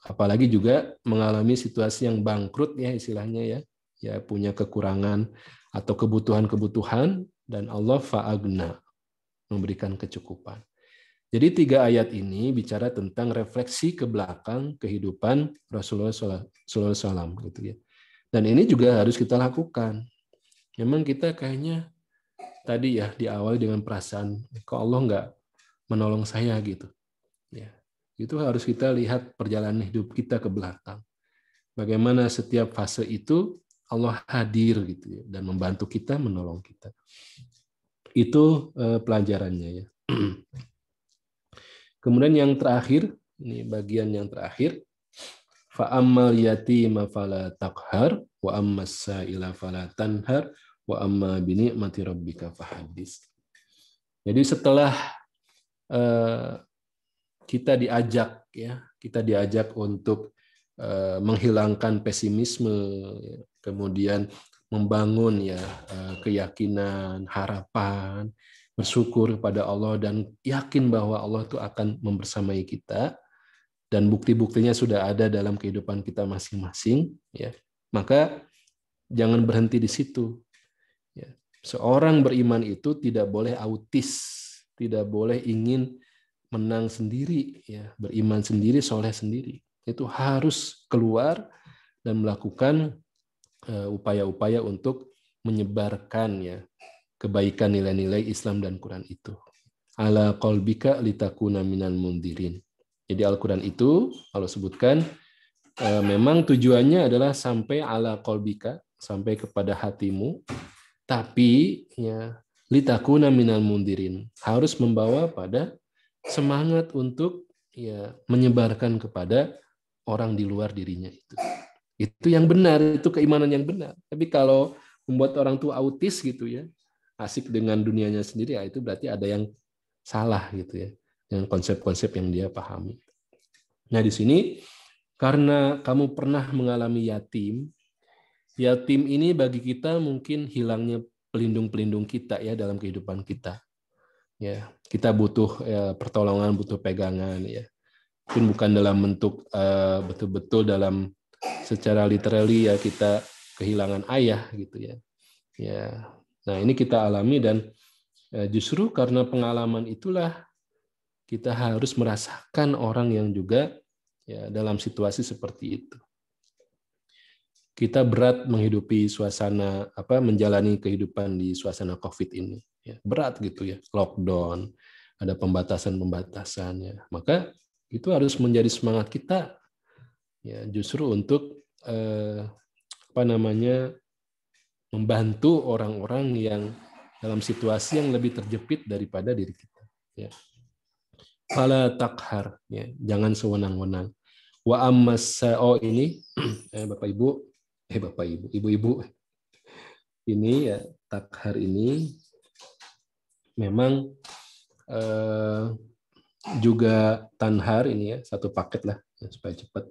Apalagi juga mengalami situasi yang bangkrut istilahnya ya punya kekurangan atau kebutuhan-kebutuhan, dan Allah fa'agna, memberikan kecukupan. Jadi 3 ayat ini bicara tentang refleksi ke belakang kehidupan Rasulullah SAW gitu ya. Dan ini juga harus kita lakukan. Memang kita kayaknya tadi ya diawali dengan perasaan kok Allah nggak menolong saya gitu. Ya, itu harus kita lihat perjalanan hidup kita ke belakang. Bagaimana setiap fase itu Allah hadir gitu ya, dan membantu kita, menolong kita. Itu pelajarannya ya. Kemudian yang terakhir, ini bagian yang terakhir, fa ammal yatima fala taqhar wa ammas sa'ila fala tanhar wa amma bi ni'mati rabbika fahaddits. Jadi setelah kita diajak untuk menghilangkan pesimisme, kemudian membangun ya keyakinan, harapan, bersyukur kepada Allah dan yakin bahwa Allah itu akan membersamai kita, dan bukti-buktinya sudah ada dalam kehidupan kita masing-masing, ya. Maka jangan berhenti di situ. Ya. Seorang beriman itu tidak boleh autis, tidak boleh ingin menang sendiri, ya, beriman sendiri, soleh sendiri. Itu harus keluar dan melakukan upaya-upaya untuk menyebarkan ya kebaikan, nilai-nilai Islam dan Quran itu. Ala qalbika litakuna minal mundirin. Jadi Al-Quran itu kalau sebutkan memang tujuannya adalah sampai ala qalbika, sampai kepada hatimu, tapi ya litakuna minal mundirin, harus membawa pada semangat untuk ya menyebarkan kepada orang di luar dirinya itu. Itu yang benar, itu keimanan yang benar. Tapi kalau membuat orang tua autis gitu ya, asik dengan dunianya sendiri, ya itu berarti ada yang salah gitu ya, dengan konsep-konsep yang dia pahami. Nah di sini karena kamu pernah mengalami yatim ini bagi kita mungkin hilangnya pelindung-pelindung kita ya dalam kehidupan kita. Ya, kita butuh ya, pertolongan, butuh pegangan ya. Mungkin bukan dalam bentuk betul-betul dalam secara literally ya kita kehilangan ayah gitu ya. Ya. Nah, ini kita alami dan justru karena pengalaman itulah kita harus merasakan orang yang juga ya dalam situasi seperti itu. Kita berat menghidupi suasana menjalani kehidupan di suasana Covid ini. Ya, berat gitu ya, lockdown, ada pembatasan-pembatasan ya. Maka itu harus menjadi semangat kita ya justru untuk membantu orang-orang yang dalam situasi yang lebih terjepit daripada diri kita. Ya. Fala takhar, ya, jangan sewenang-wenang. Wa ammas ini ibu-ibu ini ya takhar ini memang juga tanhar ini ya satu paket lah ya, supaya cepat.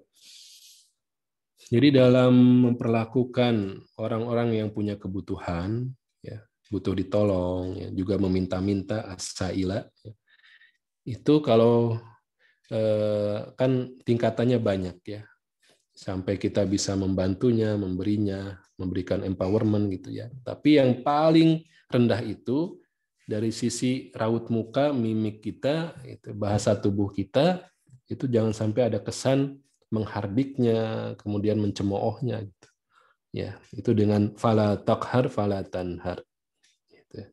Jadi dalam memperlakukan orang-orang yang punya kebutuhan, ya, butuh ditolong, ya, juga meminta-minta as-saila, ya. Itu kalau kan tingkatannya banyak ya, sampai kita bisa membantunya, memberikan empowerment gitu ya. Tapi yang paling rendah itu dari sisi raut muka, mimik kita, itu bahasa tubuh kita, itu jangan sampai ada kesan menghardiknya, kemudian mencemoohnya gitu. Ya, itu dengan fala taqhar fala tanhar. Gitu.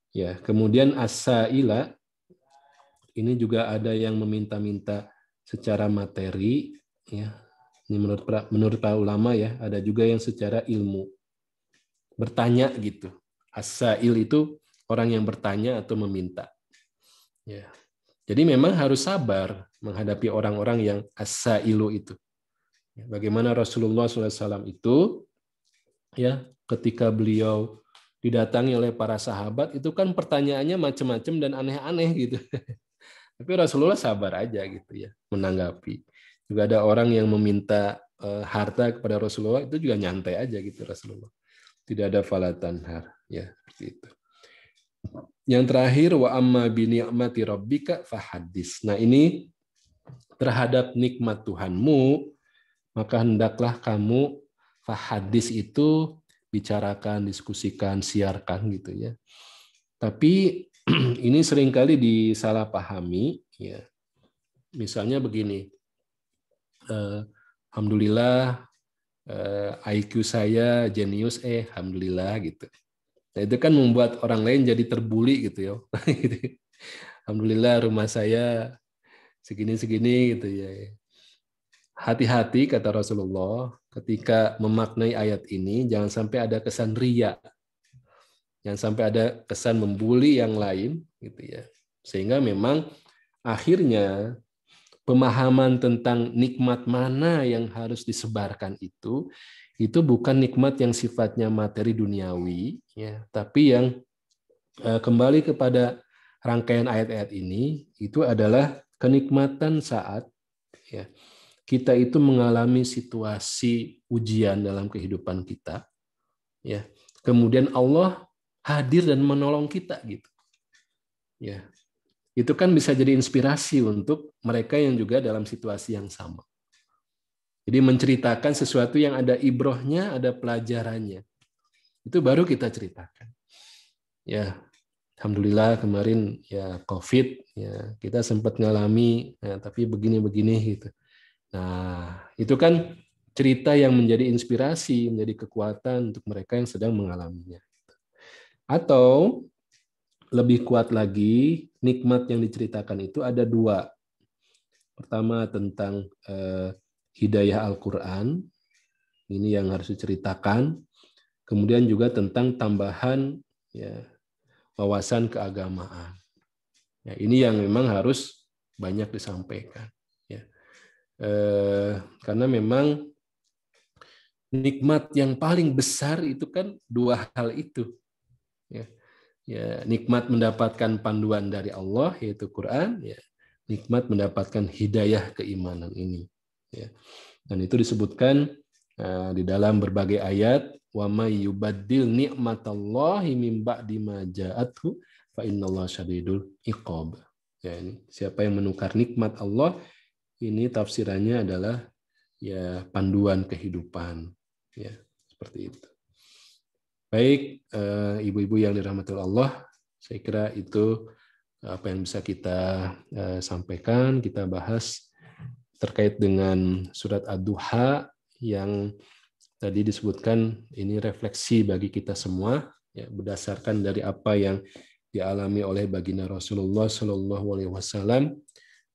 Ya, kemudian as-saila ini juga ada yang meminta-minta secara materi ya. Ini menurut para ulama ya, ada juga yang secara ilmu. Bertanya gitu. As-sail itu orang yang bertanya atau meminta. Ya. Jadi memang harus sabar menghadapi orang-orang yang as-sailu itu. Bagaimana Rasulullah SAW itu, ya, ketika beliau didatangi oleh para sahabat, itu kan pertanyaannya macam-macam dan aneh-aneh gitu. Tapi Rasulullah sabar aja gitu ya, menanggapi. Juga ada orang yang meminta harta kepada Rasulullah, itu juga nyantai aja gitu Rasulullah. Tidak ada fala tanhar, ya seperti itu. Yang terakhir wa amma bi ni'mati rabbika fahaddits. Nah, ini terhadap nikmat Tuhanmu, maka hendaklah kamu Hadis itu bicarakan, diskusikan, siarkan gitu ya. Tapi ini seringkali disalahpahami ya. Misalnya begini. Alhamdulillah IQ saya jenius alhamdulillah gitu. Nah, itu kan membuat orang lain jadi terbuli gitu ya. Alhamdulillah rumah saya segini-segini gitu ya. Hati-hati kata Rasulullah ketika memaknai ayat ini, jangan sampai ada kesan riya. Jangan sampai ada kesan membuli yang lain gitu ya. Sehingga memang akhirnya pemahaman tentang nikmat mana yang harus disebarkan itu bukan nikmat yang sifatnya materi duniawi ya, tapi yang kembali kepada rangkaian ayat-ayat ini itu adalah kenikmatan saat ya kita itu mengalami situasi ujian dalam kehidupan kita ya, kemudian Allah hadir dan menolong kita gitu ya. Itu kan bisa jadi inspirasi untuk mereka yang juga dalam situasi yang sama. Jadi menceritakan sesuatu yang ada ibrohnya, ada pelajarannya. Itu baru kita ceritakan. Ya, alhamdulillah kemarin ya COVID, ya kita sempat ngalami, ya, tapi begini-begini gitu. Nah, itu kan cerita yang menjadi inspirasi, menjadi kekuatan untuk mereka yang sedang mengalaminya. Atau lebih kuat lagi, nikmat yang diceritakan itu ada dua. Pertama tentang hidayah Al-Quran, ini yang harus diceritakan. Kemudian juga tentang tambahan ya, wawasan keagamaan. Ya, ini yang memang harus banyak disampaikan. Ya. Karena memang nikmat yang paling besar itu kan dua hal itu. Ya. Ya, nikmat mendapatkan panduan dari Allah yaitu Quran, ya, nikmat mendapatkan hidayah keimanan ini. Ya. Dan itu disebutkan di dalam berbagai ayat, wa may yubaddil ni'matallahi min ba'di ma ja'athu fa innallaha syadidul iqab. Ya, ini siapa yang menukar nikmat Allah, ini tafsirannya adalah ya panduan kehidupan. Ya, seperti itu. Baik, ibu-ibu yang dirahmati Allah, saya kira itu apa yang bisa kita sampaikan, kita bahas terkait dengan surat Ad-Duha yang tadi disebutkan ini refleksi bagi kita semua, ya, berdasarkan dari apa yang dialami oleh baginda Rasulullah SAW,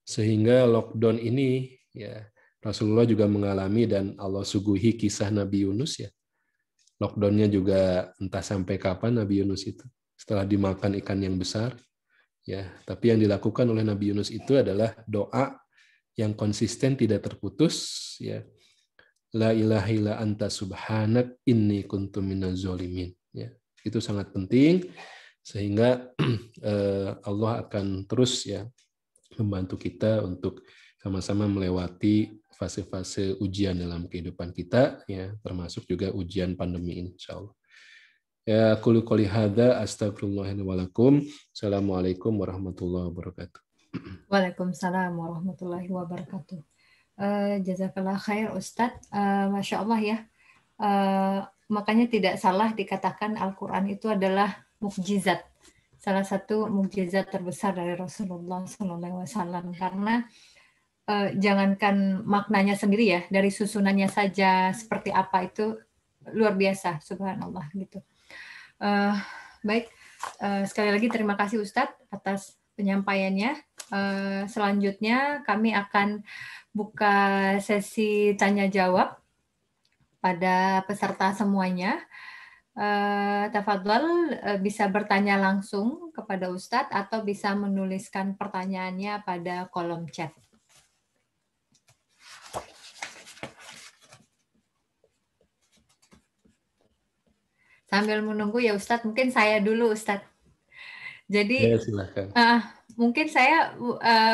sehingga lockdown ini, ya, Rasulullah juga mengalami dan Allah suguhi kisah Nabi Yunus ya. Lockdown-nya juga entah sampai kapan Nabi Yunus itu setelah dimakan ikan yang besar ya, tapi yang dilakukan oleh Nabi Yunus itu adalah doa yang konsisten tidak terputus ya, la ilaha illa anta subhanak inni kuntu minaz zalimin ya. Itu sangat penting sehingga Allah akan terus ya membantu kita untuk sama-sama melewati fase-fase ujian dalam kehidupan kita ya, termasuk juga ujian pandemi ini insyaallah. Ya qulu qouli hadza astagfirullahaladzim wa lakum. Assalamualaikum warahmatullahi wabarakatuh. Waalaikumsalam warahmatullahi wabarakatuh. Jazakallah khair Ustadz. Masya Allah ya. Makanya tidak salah dikatakan Al-Quran itu adalah mukjizat. Salah satu mukjizat terbesar dari Rasulullah SAW. Karena jangankan maknanya sendiri ya, dari susunannya saja seperti apa itu luar biasa, subhanallah gitu. Baik, sekali lagi terima kasih Ustadz atas penyampaiannya. Selanjutnya kami akan buka sesi tanya jawab pada peserta semuanya. Tafadhol bisa bertanya langsung kepada Ustadz atau bisa menuliskan pertanyaannya pada kolom chat. Sambil menunggu ya Ustadz, mungkin saya dulu Ustadz. Jadi Ya, silakan. Mungkin saya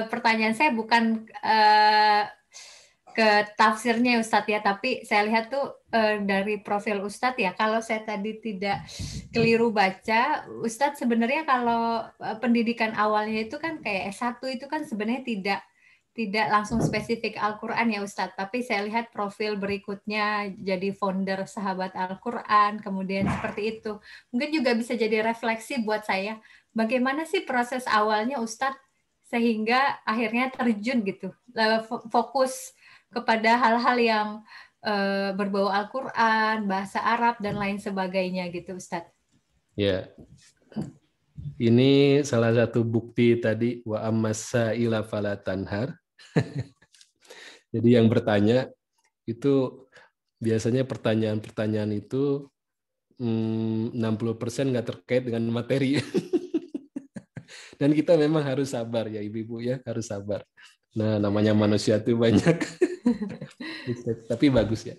pertanyaan saya bukan ke tafsirnya Ustadz ya, tapi saya lihat tuh dari profil Ustadz ya, kalau saya tadi tidak keliru baca, Ustadz sebenarnya kalau pendidikan awalnya itu kan kayak S1 itu kan sebenarnya tidak langsung spesifik Al-Quran ya Ustadz, tapi saya lihat profil berikutnya jadi founder Sahabat Al-Quran, kemudian seperti itu. Mungkin juga bisa jadi refleksi buat saya, bagaimana sih proses awalnya Ustadz sehingga akhirnya terjun gitu, fokus kepada hal-hal yang berbau Al-Quran, bahasa Arab, dan lain sebagainya gitu Ustadz. Ya, ini salah satu bukti tadi wa ammasa ila fala tanhar. Jadi yang bertanya itu biasanya pertanyaan-pertanyaan itu 60% nggak terkait dengan materi. Dan kita memang harus sabar ya ibu-ibu ya, harus sabar. Nah, namanya manusia itu banyak. Tapi bagus ya.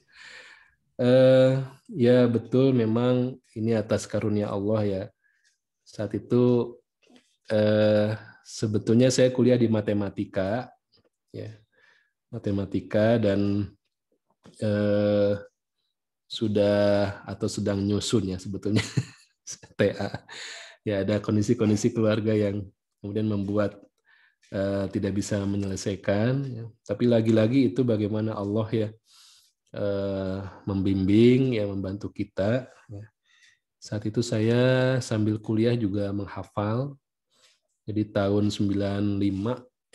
Ya betul, memang ini atas karunia Allah ya. Saat itu sebetulnya saya kuliah di matematika, ya, matematika dan sudah atau sedang nyusun ya sebetulnya TA. Ya ada kondisi-kondisi keluarga yang kemudian membuat tidak bisa menyelesaikan. Ya. Tapi lagi-lagi itu bagaimana Allah ya membimbing, ya membantu kita. Ya. Saat itu saya sambil kuliah juga menghafal. Jadi tahun 95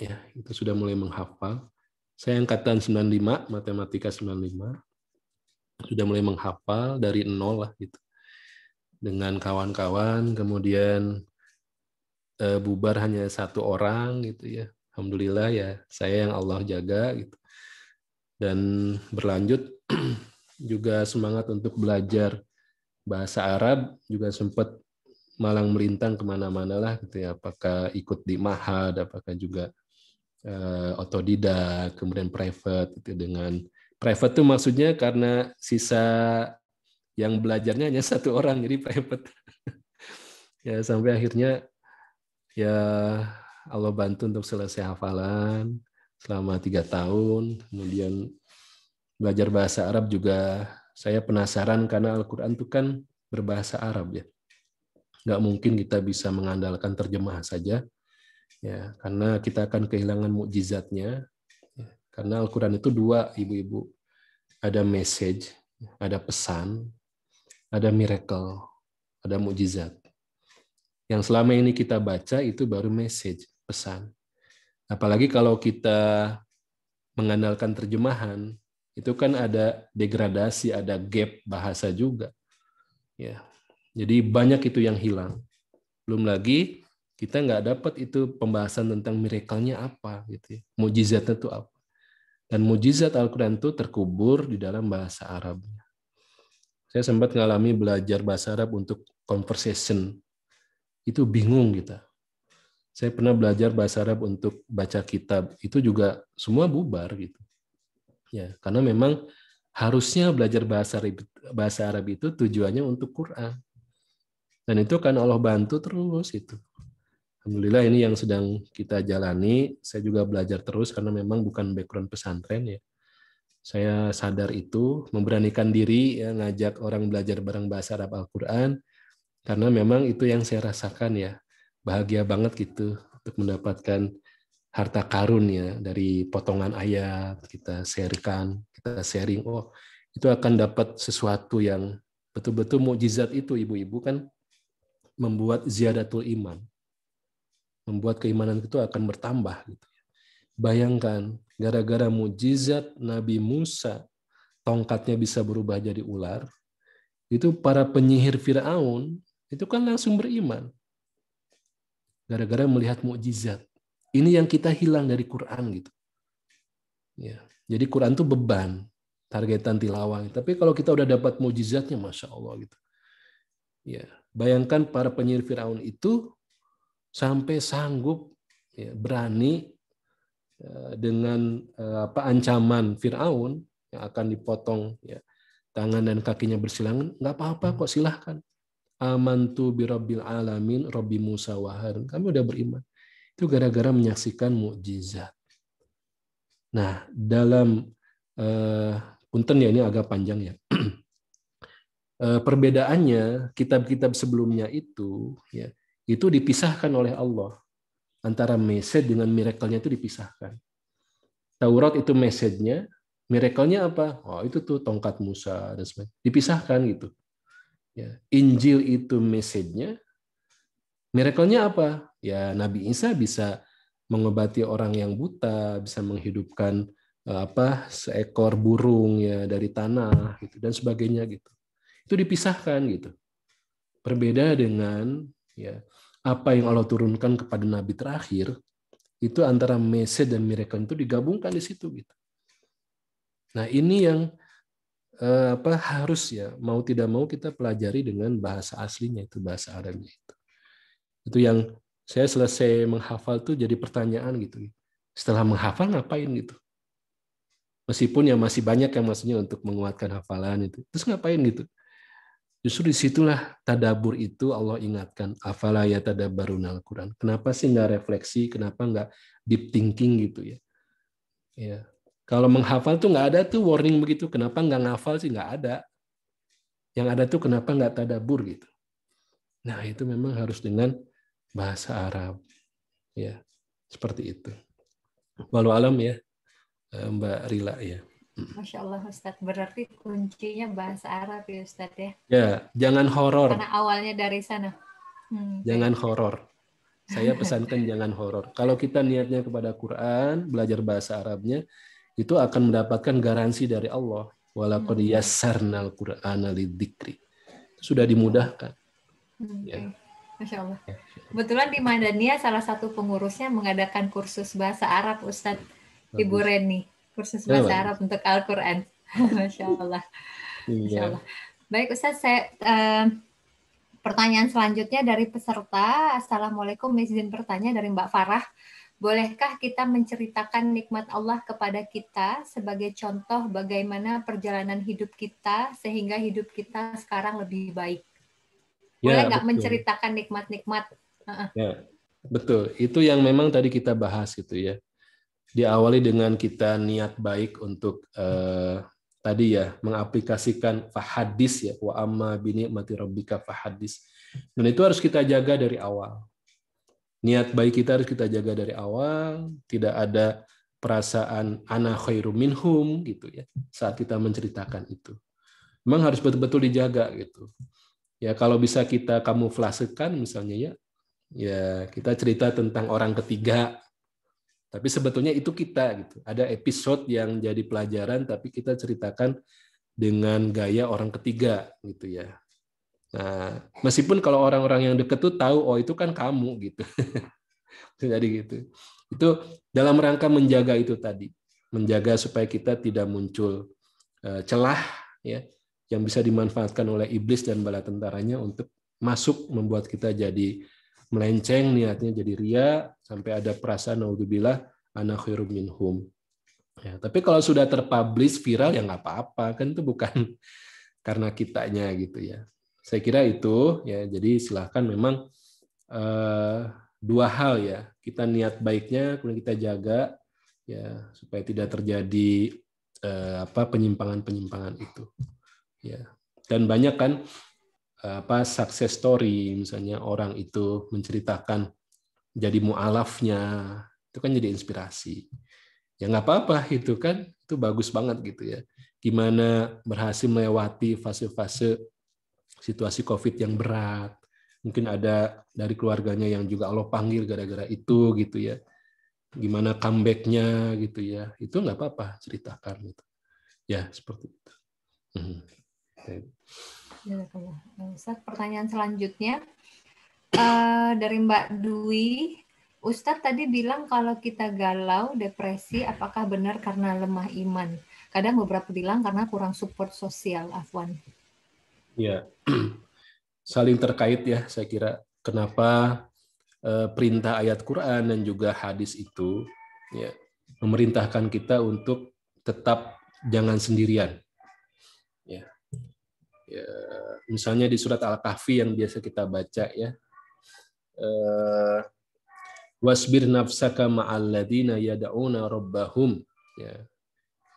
ya itu sudah mulai menghafal. Saya angkatan 95, matematika 95. Sudah mulai menghafal dari nol lah gitu. Dengan kawan-kawan, kemudian bubar hanya satu orang gitu ya. Alhamdulillah ya, saya yang Allah jaga gitu. Dan berlanjut juga semangat untuk belajar bahasa Arab, juga sempat malang melintang kemana-mana lah gitu ya. Apakah ikut di Mahad, apakah juga otodidak, kemudian private gitu. Dengan private itu maksudnya karena sisa yang belajarnya hanya satu orang, jadi private. Ya sampai akhirnya ya Allah bantu untuk selesai hafalan selama 3 tahun. Kemudian belajar bahasa Arab juga saya penasaran karena Al-Quran itu kan berbahasa Arab ya. Nggak mungkin kita bisa mengandalkan terjemah saja, ya karena kita akan kehilangan mukjizatnya. Karena Al-Quran itu 2, ibu-ibu. Ada message, ada pesan, ada miracle, ada mukjizat. Yang selama ini kita baca itu baru message, pesan. Apalagi kalau kita mengandalkan terjemahan, itu kan ada degradasi, ada gap bahasa juga. Ya, jadi banyak itu yang hilang. Belum lagi kita nggak dapat itu pembahasan tentang miracle-nya apa, gitu. Mukjizatnya itu apa. Dan mukjizat Al-Quran itu terkubur di dalam bahasa Arab. Saya sempat mengalami belajar bahasa Arab untuk conversation. Itu bingung kita. Saya pernah belajar bahasa Arab untuk baca kitab. Itu juga semua bubar gitu. Ya, karena memang harusnya belajar bahasa Arab itu tujuannya untuk Quran. Dan itu kan Allah bantu terus itu. Alhamdulillah ini yang sedang kita jalani. Saya juga belajar terus karena memang bukan background pesantren ya. Saya sadar itu, memberanikan diri ya, ngajak orang belajar bareng bahasa Arab Al-Quran karena memang itu yang saya rasakan ya. Bahagia banget gitu untuk mendapatkan harta karun ya dari potongan ayat kita sharing. Oh, itu akan dapat sesuatu yang betul-betul mukjizat itu ibu-ibu kan membuat ziyadatul iman. Membuat keimanan itu akan bertambah gitu. Bayangkan, gara-gara mukjizat Nabi Musa, tongkatnya bisa berubah jadi ular, itu para penyihir Firaun itu kan langsung beriman. Gara-gara melihat mukjizat. Ini yang kita hilang dari Quran gitu. Ya, jadi Quran itu beban, targetan tilawah. Tapi kalau kita udah dapat mukjizatnya, masya Allah gitu. Ya, bayangkan para penyihir Firaun itu sampai sanggup ya, berani dengan ancaman Firaun yang akan dipotong ya, tangan dan kakinya bersilangan, nggak apa-apa kok, silahkan. Amantu birabbil alamin Rabbi Musa wa Harun. Kami udah beriman. Itu gara-gara menyaksikan mukjizat. Nah, dalam punten ya ini agak panjang ya. Perbedaannya kitab-kitab sebelumnya itu ya, itu dipisahkan oleh Allah. Antara message dengan miracle-nya itu dipisahkan. Taurat itu message-nya, miracle-nya apa? Oh, itu tuh tongkat Musa dan sebagainya. Dipisahkan gitu. Ya, Injil itu message-nya, miracle-nya apa? Ya, Nabi Isa bisa mengobati orang yang buta, bisa menghidupkan seekor burung ya dari tanah gitu dan sebagainya gitu. Itu dipisahkan gitu. Berbeda dengan ya apa yang Allah turunkan kepada nabi terakhir, itu antara message dan miracle itu digabungkan di situ gitu. Nah, ini yang harus ya mau tidak mau kita pelajari dengan bahasa aslinya, itu bahasa Arabnya itu. Itu yang saya selesai menghafal tuh jadi pertanyaan gitu. Setelah menghafal ngapain gitu? Meskipun ya masih banyak yang maksudnya untuk menguatkan hafalan itu. Terus ngapain gitu? Justru disitulah tadabur itu Allah ingatkan, afala yatadabbaruna al-Quran. Kenapa sih nggak refleksi? Kenapa nggak deep thinking gitu ya? Ya. Kalau menghafal tuh nggak ada tuh warning begitu. Kenapa nggak ngafal sih? Nggak ada. Yang ada tuh kenapa nggak tadabur gitu. Nah itu memang harus dengan bahasa Arab. Ya, seperti itu. Walau alam ya, Mbak Rila ya. Masya Allah Ustadz, berarti kuncinya bahasa Arab ya Ustadz ya? Ya, jangan horor. Karena awalnya dari sana. Jangan horor. Saya pesankan jangan horor. Kalau kita niatnya kepada Quran, belajar bahasa Arabnya, itu akan mendapatkan garansi dari Allah. Walaqad yassarnal Qur'ana lidzikri. Sudah dimudahkan. Ya. Masya Allah. Kebetulan di Madania salah satu pengurusnya mengadakan kursus bahasa Arab Ustadz Ibu Reni. Kursus bahasa Arab untuk Al-Quran. Masya Allah. Masya Allah. Baik Ustadz, saya pertanyaan selanjutnya dari peserta. Assalamualaikum, izin bertanya dari Mbak Farah. Bolehkah kita menceritakan nikmat Allah kepada kita sebagai contoh bagaimana perjalanan hidup kita sehingga hidup kita sekarang lebih baik? Boleh nggak menceritakan nikmat-nikmat? Ya, betul. Itu yang memang tadi kita bahas gitu ya. Diawali dengan kita niat baik untuk tadi ya mengaplikasikan fahadis ya, wa amma binikmati rabbika fahadis. Dan itu harus kita jaga dari awal. Niat baik kita harus kita jaga dari awal, tidak ada perasaan ana khairum minhum gitu ya saat kita menceritakan itu. Memang harus betul-betul dijaga gitu. Ya kalau bisa kita kamuflasekan misalnya ya kita cerita tentang orang ketiga. Tapi sebetulnya itu kita gitu. Ada episode yang jadi pelajaran tapi kita ceritakan dengan gaya orang ketiga gitu ya. Nah, meskipun kalau orang-orang yang dekat tuh tahu oh itu kan kamu gitu. Jadi gitu. Itu dalam rangka menjaga itu tadi. Menjaga supaya kita tidak muncul celah ya yang bisa dimanfaatkan oleh iblis dan bala tentaranya untuk masuk membuat kita jadi melenceng niatnya jadi ria sampai ada perasaan naudzubillah ana khairum minhum. Ya, tapi kalau sudah terpublish viral ya nggak apa-apa kan itu bukan karena kitanya gitu ya. Saya kira itu ya jadi silahkan memang dua hal ya kita niat baiknya kemudian kita jaga ya supaya tidak terjadi penyimpangan-penyimpangan itu. Ya. Dan banyak kan success story misalnya orang itu menceritakan jadi mu'alafnya itu kan jadi inspirasi ya nggak apa-apa itu kan itu bagus banget gitu ya gimana berhasil melewati fase-fase situasi COVID yang berat mungkin ada dari keluarganya yang juga Allah panggil gara-gara itu gitu ya gimana comeback-nya gitu ya itu nggak apa-apa ceritakan gitu ya seperti itu. Ustadz, pertanyaan selanjutnya dari Mbak Dwi. Ustadz tadi bilang kalau kita galau, depresi, apakah benar karena lemah iman? Kadang beberapa bilang karena kurang support sosial, Afwan. Ya, saling terkait ya saya kira. Kenapa perintah ayat Quran dan juga hadis itu ya, memerintahkan kita untuk tetap jangan sendirian. Ya, misalnya di surat Al-Kahfi yang biasa kita baca ya, wasbir nafsaka ma'al ladzina yad'una rabbahum ya.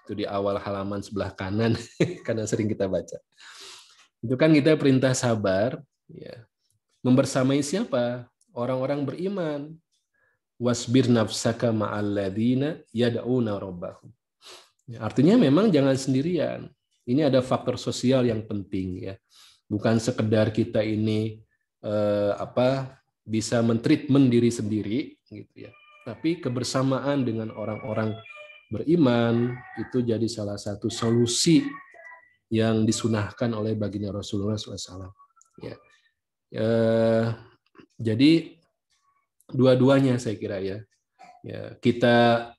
Itu di awal halaman sebelah kanan karena sering kita baca. Itu kan kita perintah sabar ya. Membersamai siapa? Orang-orang beriman. wasbir nafsaka ma'al ladzina yad'una rabbahum. Artinya memang jangan sendirian. Ini ada faktor sosial yang penting ya. Bukan sekedar kita ini bisa mentreatment diri sendiri gitu ya. Tapi kebersamaan dengan orang-orang beriman itu jadi salah satu solusi yang disunahkan oleh baginda Rasulullah SAW. Ya. Jadi dua-duanya saya kira ya. Kita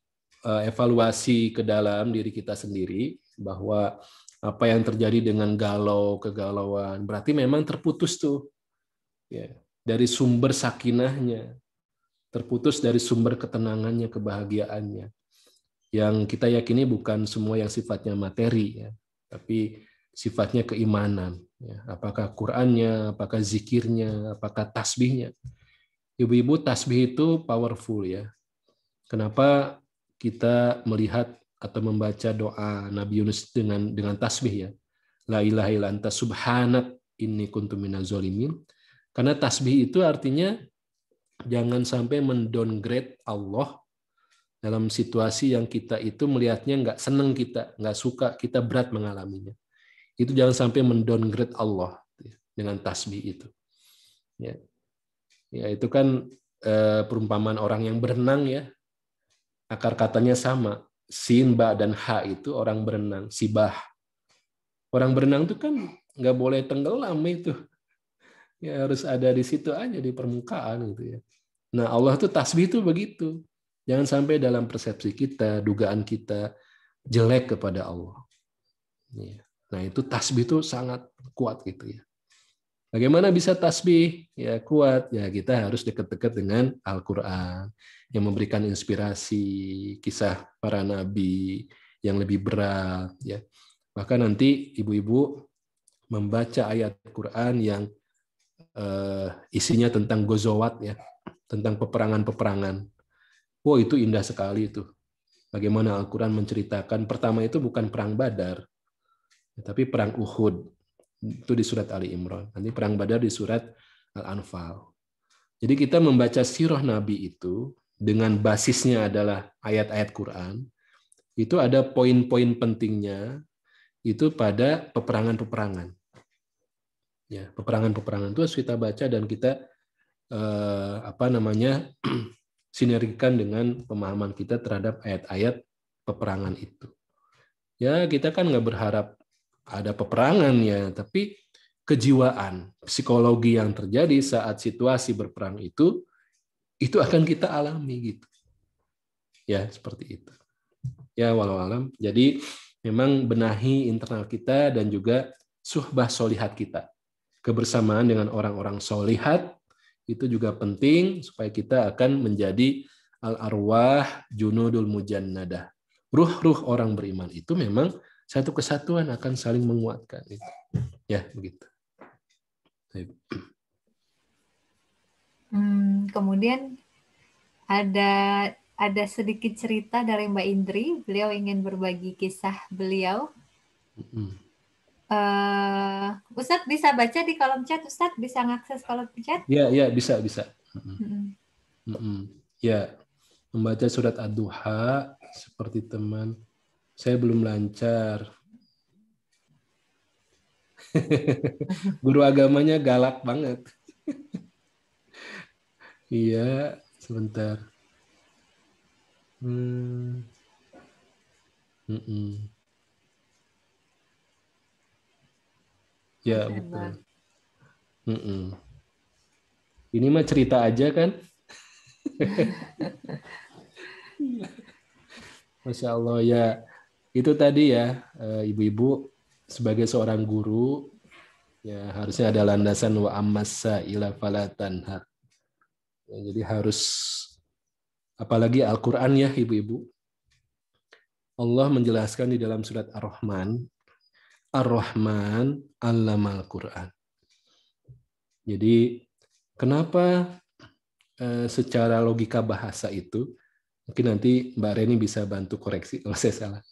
evaluasi ke dalam diri kita sendiri bahwa apa yang terjadi dengan kegalauan berarti memang terputus tuh ya dari sumber sakinahnya, terputus dari sumber ketenangannya, kebahagiaannya. Yang kita yakini bukan semua yang sifatnya materi ya, tapi sifatnya keimanan ya. Apakah Qur'annya, apakah zikirnya, apakah tasbihnya. Ibu-ibu, tasbih itu powerful ya. Kenapa kita melihat atau membaca doa Nabi Yunus dengan tasbih ya. La ilaha illa anta subhanak inni kuntu minaz zalimin. Karena tasbih itu artinya jangan sampai mendowngrade Allah dalam situasi yang kita itu melihatnya nggak seneng kita, nggak suka, kita berat mengalaminya. Itu jangan sampai mendowngrade Allah dengan tasbih itu. Ya itu kan perumpamaan orang yang berenang ya. Akar katanya sama. Sin, ba, dan ha itu orang berenang. Sibah. Orang berenang itu kan nggak boleh tenggelam itu. Ya harus ada di situ aja di permukaan gitu ya. Nah Allah tuh tasbih itu begitu. Jangan sampai dalam persepsi kita, dugaan kita jelek kepada Allah. Nah itu tasbih itu sangat kuat gitu ya. Bagaimana bisa tasbih ya kuat? Ya kita harus dekat-dekat dengan Al-Quran yang memberikan inspirasi kisah para nabi yang lebih berat ya. Bahkan nanti ibu-ibu membaca ayat Quran yang isinya tentang gozowat ya, tentang peperangan-peperangan. Wow, itu indah sekali itu. Bagaimana Al-Quran menceritakan pertama itu bukan perang Badar, tapi perang Uhud. Itu di surat Ali Imran. Nanti perang Badar di surat Al-Anfal. Jadi kita membaca sirah Nabi itu dengan basisnya adalah ayat-ayat Quran. Itu ada poin-poin pentingnya itu pada peperangan-peperangan. Ya, peperangan-peperangan itu harus kita baca dan kita sinergikan dengan pemahaman kita terhadap ayat-ayat peperangan itu. Ya, kita kan nggak berharap ada peperangan ya, tapi kejiwaan, psikologi yang terjadi saat situasi berperang itu akan kita alami gitu. Ya, seperti itu. Ya, walau alam. Jadi memang benahi internal kita dan juga suhbah solihat kita. Kebersamaan dengan orang-orang solihat itu juga penting supaya kita akan menjadi al-arwah junudul mujannadah. Ruh-ruh orang beriman itu memang satu kesatuan akan saling menguatkan. Ya, begitu. Kemudian ada sedikit cerita dari Mbak Indri. Beliau ingin berbagi kisah beliau. Ustadz bisa baca di kolom chat. Ustadz bisa ngakses kolom chat? Ya, bisa. Ya, membaca surat Ad-Duha seperti teman. Saya belum lancar. Guru agamanya galak banget. Iya, sebentar. Ya, betul. Ini mah cerita aja kan? Masya Allah ya. Itu tadi ya, ibu-ibu sebagai seorang guru ya harusnya ada landasan wa ammasa ila falatanhar. Ya, jadi harus apalagi Al-Qur'an ya ibu-ibu. Allah menjelaskan di dalam surat Ar-Rahman, Ar-Rahman 'allamal Qur'an. Jadi kenapa secara logika bahasa itu mungkin nanti Mbak Reni bisa bantu koreksi kalau saya salah.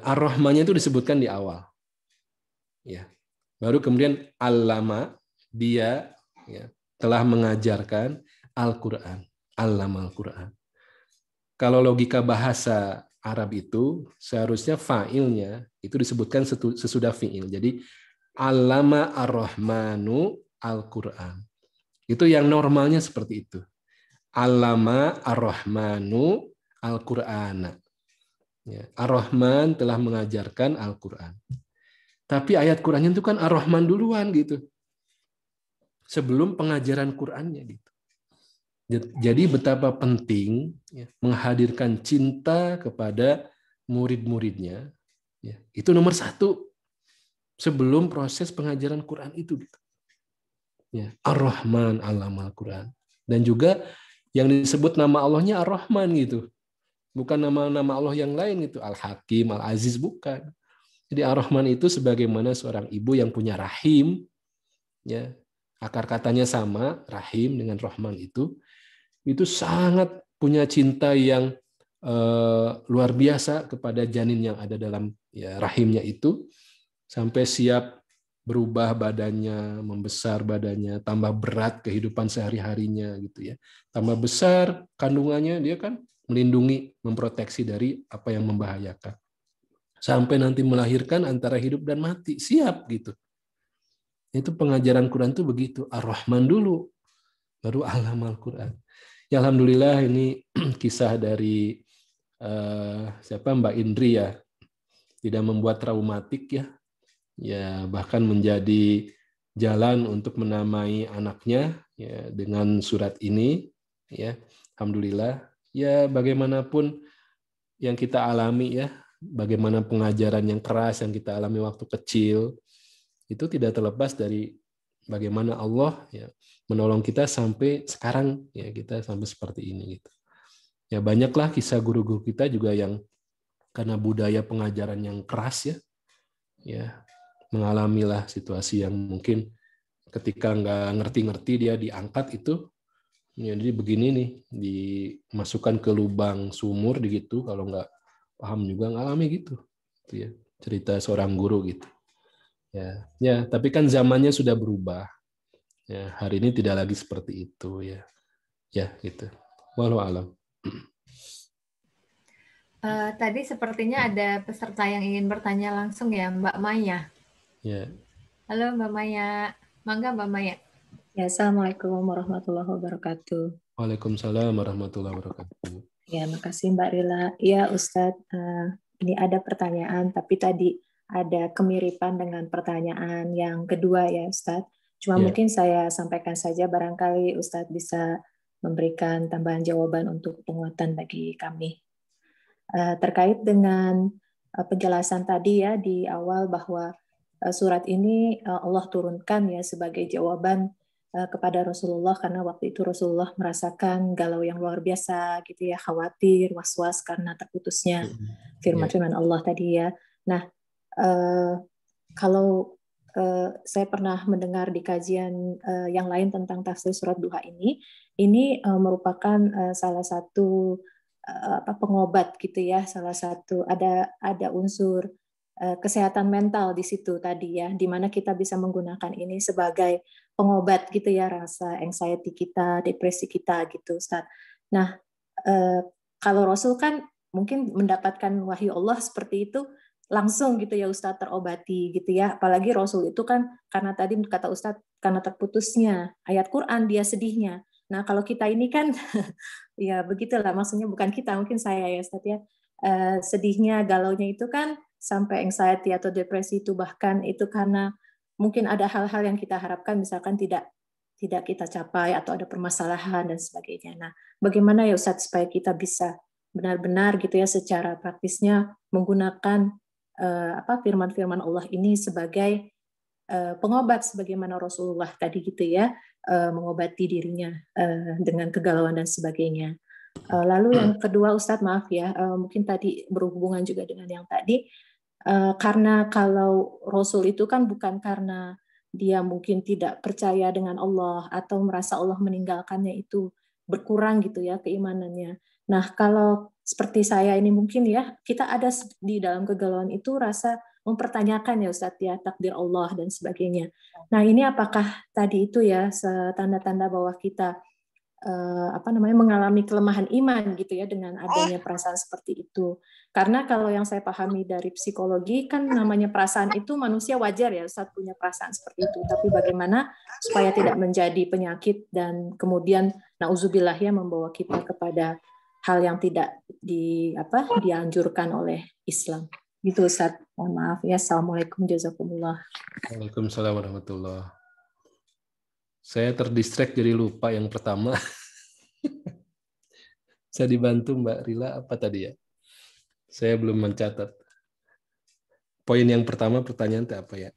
Ar-Rahmannya itu disebutkan di awal. Ya. Baru kemudian Allama, dia ya, telah mengajarkan Al-Quran. 'allamal Qur'an. Kalau logika bahasa Arab itu seharusnya fa'ilnya itu disebutkan sesudah fi'il. Jadi 'allama ar-Rahmanu al-Qur'an. Itu yang normalnya seperti itu. 'Allama ar-Rahmanu al-Qur'ana. Ya, Ar-Rahman telah mengajarkan Al-Qur'an. Tapi ayat Qur'annya itu kan Ar-Rahman duluan gitu. Sebelum pengajaran Qur'annya gitu. Jadi betapa penting ya, menghadirkan cinta kepada murid-muridnya. Ya, itu nomor 1 sebelum proses pengajaran Quran itu. Gitu. Ya, Ar-Rahman allamal Quran. Dan juga yang disebut nama Allahnya Ar-Rahman gitu. Bukan nama-nama Allah yang lain itu Al-Hakim, Al-Aziz, bukan. Jadi Ar-Rahman itu sebagaimana seorang ibu yang punya rahim, ya akar katanya sama, rahim dengan Rahman itu sangat punya cinta yang luar biasa kepada janin yang ada dalam ya, rahimnya itu, sampai siap berubah badannya, membesar badannya, tambah berat kehidupan sehari-harinya gitu ya, tambah besar kandungannya, dia kan melindungi, memproteksi dari apa yang membahayakan. Sampai nanti melahirkan antara hidup dan mati, siap gitu. Itu pengajaran Quran itu begitu, Ar-Rahman dulu, baru Allamal Quran. Ya alhamdulillah ini kisah dari siapa Mbak Indri ya, tidak membuat traumatik ya. Ya bahkan menjadi jalan untuk menamai anaknya ya dengan surat ini ya. Alhamdulillah. Ya bagaimanapun yang kita alami ya, bagaimana pengajaran yang keras yang kita alami waktu kecil, itu tidak terlepas dari bagaimana Allah ya menolong kita sampai sekarang ya, kita sampai seperti ini gitu. Ya banyaklah kisah guru-guru kita juga yang karena budaya pengajaran yang keras ya mengalamilah situasi yang mungkin ketika nggak ngerti-ngerti dia diangkat itu ya, jadi begini nih, dimasukkan ke lubang sumur gitu, kalau nggak paham juga ngalami gitu ya, cerita seorang guru gitu ya tapi kan zamannya sudah berubah ya, hari ini tidak lagi seperti itu ya gitu. Wallahu a'lam. Tadi sepertinya ada peserta yang ingin bertanya langsung ya, Mbak Maya. Ya. Halo Mbak Maya, mangga Mbak Maya. Ya, Assalamualaikum warahmatullahi wabarakatuh. Waalaikumsalam warahmatullahi wabarakatuh. Ya, makasih Mbak Rila. Ya Ustadz, ini ada pertanyaan, tapi tadi ada kemiripan dengan pertanyaan yang kedua ya Ustadz. Cuma mungkin saya sampaikan saja, barangkali Ustadz bisa memberikan tambahan jawaban untuk penguatan bagi kami. Terkait dengan penjelasan tadi ya di awal bahwa surat ini Allah turunkan ya sebagai jawaban kepada Rasulullah karena waktu itu Rasulullah merasakan galau yang luar biasa gitu ya, khawatir, was-was karena terputusnya firman-firman Allah tadi ya. Nah, kalau saya pernah mendengar di kajian yang lain tentang tafsir surat Duha ini merupakan salah satu pengobat gitu ya, salah satu ada unsur kesehatan mental di situ tadi ya, di mana kita bisa menggunakan ini sebagai pengobat gitu ya, rasa anxiety kita, depresi kita gitu Ustaz. Nah, kalau Rasul kan mungkin mendapatkan wahyu Allah seperti itu langsung gitu ya Ustaz, terobati gitu ya, apalagi Rasul itu kan karena tadi kata Ustaz karena terputusnya ayat Quran dia sedihnya. Nah, kalau kita ini kan ya begitulah, maksudnya bukan kita, mungkin saya ya Ustaz ya, sedihnya, galaunya itu kan sampai anxiety atau depresi itu, bahkan itu karena mungkin ada hal-hal yang kita harapkan misalkan tidak kita capai atau ada permasalahan dan sebagainya. Nah, bagaimana ya Ustaz supaya kita bisa benar-benar gitu ya secara praktisnya menggunakan firman-firman Allah ini sebagai pengobat sebagaimana Rasulullah tadi gitu ya, mengobati dirinya dengan kegalauan dan sebagainya. Lalu yang kedua Ustadz, maaf ya, mungkin tadi berhubungan juga dengan yang tadi, karena kalau Rasul itu kan bukan karena dia mungkin tidak percaya dengan Allah atau merasa Allah meninggalkannya itu berkurang gitu ya keimanannya. Nah, kalau seperti saya ini mungkin ya, kita ada di dalam kegalauan itu rasa mempertanyakan ya Ustadz ya, takdir Allah dan sebagainya. Nah, ini apakah tadi itu ya tanda-tanda bahwa kita mengalami kelemahan iman gitu ya dengan adanya perasaan seperti itu. Karena kalau yang saya pahami dari psikologi kan namanya perasaan itu manusia wajar ya Ustaz punya perasaan seperti itu. Tapi bagaimana supaya tidak menjadi penyakit dan kemudian nauzubillah ya membawa kita kepada hal yang tidak dianjurkan oleh Islam. Gitu Ustaz. Mohon maaf ya. Assalamualaikum jazakumullah. Waalaikumsalam warahmatullahi. Saya terdistract jadi lupa yang pertama. Saya dibantu Mbak Rila apa tadi ya? Saya belum mencatat. Poin yang pertama pertanyaan itu apa ya?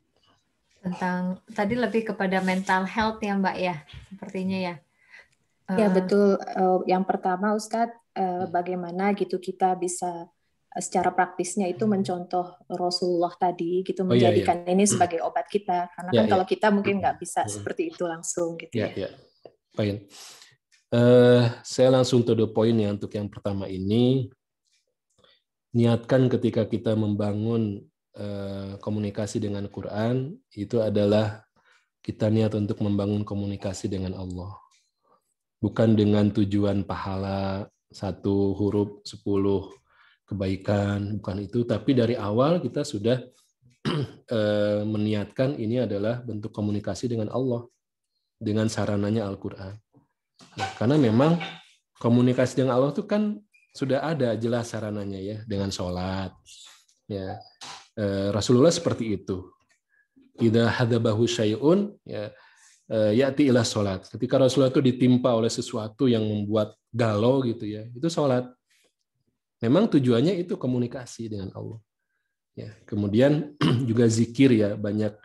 Tentang tadi lebih kepada mental health ya Mbak ya, sepertinya ya. Ya betul. Yang pertama Ustadz, bagaimana gitu kita bisa secara praktisnya itu mencontoh Rasulullah tadi gitu, menjadikan ini sebagai obat kita. Karena kan kalau kita mungkin nggak bisa seperti itu langsung gitu ya. Poin. Saya langsung to the point ya untuk yang pertama ini. Niatkan ketika kita membangun komunikasi dengan Quran, itu adalah kita niat untuk membangun komunikasi dengan Allah. Bukan dengan tujuan pahala 1 huruf 10 kebaikan, bukan itu. Tapi dari awal kita sudah meniatkan ini adalah bentuk komunikasi dengan Allah, dengan sarananya Al-Quran. Nah, karena memang komunikasi dengan Allah itu kan sudah ada jelas sarananya ya, dengan sholat. Ya. Rasulullah seperti itu. Idza hadabahu syai'un ya ya'ti ila sholat. Ketika Rasulullah itu ditimpa oleh sesuatu yang membuat galau gitu ya, itu sholat. Memang tujuannya itu komunikasi dengan Allah. Ya, kemudian juga zikir ya, banyak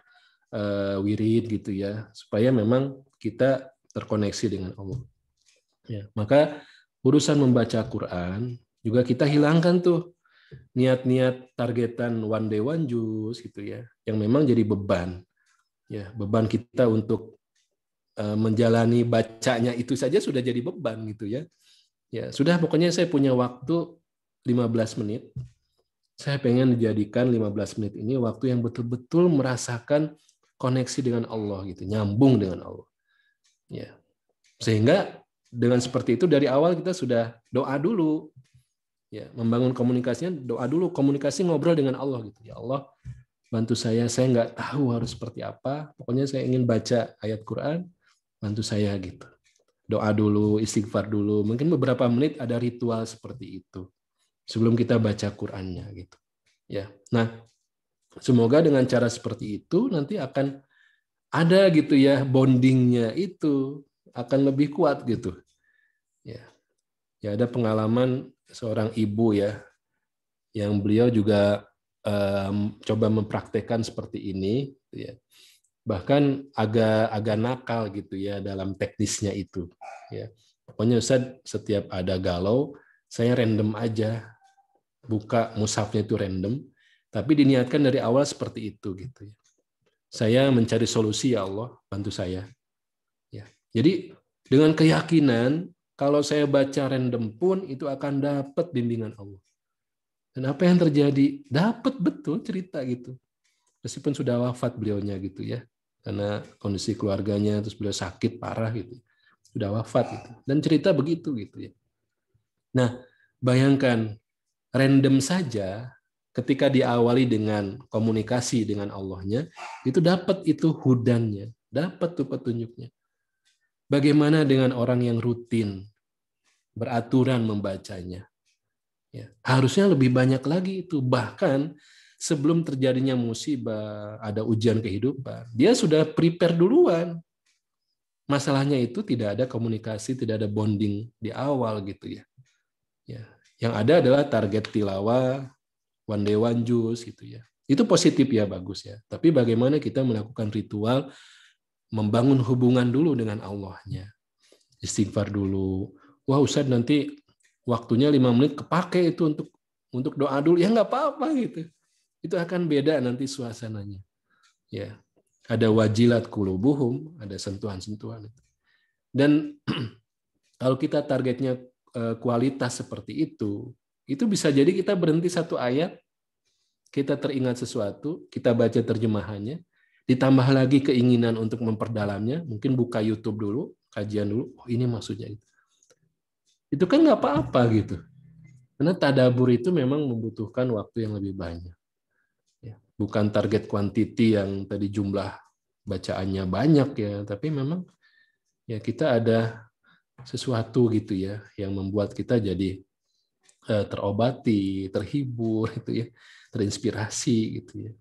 wirid gitu ya, supaya memang kita terkoneksi dengan Allah. Ya, maka urusan membaca Quran juga kita hilangkan tuh niat-niat targetan one day one juz gitu ya, yang memang jadi beban. Ya, beban kita untuk menjalani bacanya itu saja sudah jadi beban gitu ya. Ya, sudah pokoknya saya punya waktu 15 menit. Saya pengen dijadikan 15 menit ini waktu yang betul-betul merasakan koneksi dengan Allah gitu, nyambung dengan Allah. Ya. Sehingga dengan seperti itu dari awal kita sudah doa dulu. Ya, membangun komunikasinya, doa dulu, komunikasi ngobrol dengan Allah gitu. Ya Allah, bantu saya nggak tahu harus seperti apa. Pokoknya saya ingin baca ayat Quran, bantu saya gitu. Doa dulu, istighfar dulu. Mungkin beberapa menit ada ritual seperti itu sebelum kita baca Qur'annya gitu. Ya. Nah, semoga dengan cara seperti itu nanti akan ada gitu ya, bondingnya itu akan lebih kuat gitu. Ya. Ya, ada pengalaman seorang ibu ya, yang beliau juga coba mempraktekkan seperti ini ya. Bahkan agak nakal gitu ya dalam teknisnya itu ya. Pokoknya Ustaz, setiap ada galau saya random aja buka mushafnya itu random, tapi diniatkan dari awal seperti itu gitu ya. Saya mencari solusi, ya Allah, bantu saya. Ya. Jadi dengan keyakinan kalau saya baca random pun itu akan dapat bimbingan Allah. Dan apa yang terjadi? Dapat betul cerita gitu. Meskipun sudah wafat beliaunya gitu ya. Karena kondisi keluarganya terus beliau sakit parah gitu. Sudah wafat gitu. Dan cerita begitu gitu ya. Nah, bayangkan random saja ketika diawali dengan komunikasi dengan Allahnya, itu dapat itu hudannya, dapat tuh petunjuknya. Bagaimana dengan orang yang rutin beraturan membacanya? Ya, harusnya lebih banyak lagi itu. Bahkan sebelum terjadinya musibah, ada ujian kehidupan, dia sudah prepare duluan. Masalahnya itu tidak ada komunikasi, tidak ada bonding di awal gitu ya. Ya, yang ada adalah target tilawah, one day one juz gitu ya. Itu positif ya, bagus ya. Tapi bagaimana kita melakukan ritual, membangun hubungan dulu dengan Allahnya. Istighfar dulu. Wah Ustaz, nanti waktunya 5 menit kepake itu untuk doa dulu. Ya nggak apa-apa gitu. Itu akan beda nanti suasananya. Ya, ada wajilat qulubuhum, ada sentuhan-sentuhan. Dan kalau kita targetnya kualitas seperti itu bisa jadi kita berhenti satu ayat, kita teringat sesuatu, kita baca terjemahannya, ditambah lagi keinginan untuk memperdalamnya, mungkin buka YouTube dulu, kajian dulu, oh ini maksudnya itu kan nggak apa-apa gitu. Karena tadabur itu memang membutuhkan waktu yang lebih banyak. Ya, bukan target quantity yang tadi jumlah bacaannya banyak ya, tapi memang ya kita ada sesuatu gitu ya yang membuat kita jadi terobati, terhibur gitu ya, terinspirasi gitu ya.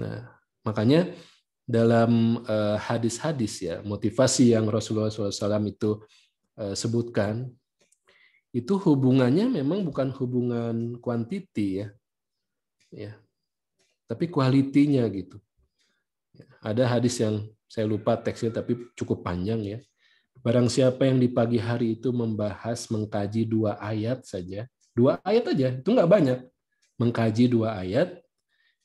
Nah, makanya dalam hadis-hadis ya, motivasi yang Rasulullah SAW itu sebutkan, itu hubungannya memang bukan hubungan kuantiti ya, tapi kualitinya gitu. Ada hadis yang saya lupa teksnya tapi cukup panjang ya. Barang siapa yang di pagi hari itu membahas, mengkaji 2 ayat saja, 2 ayat aja, itu nggak banyak, mengkaji 2 ayat,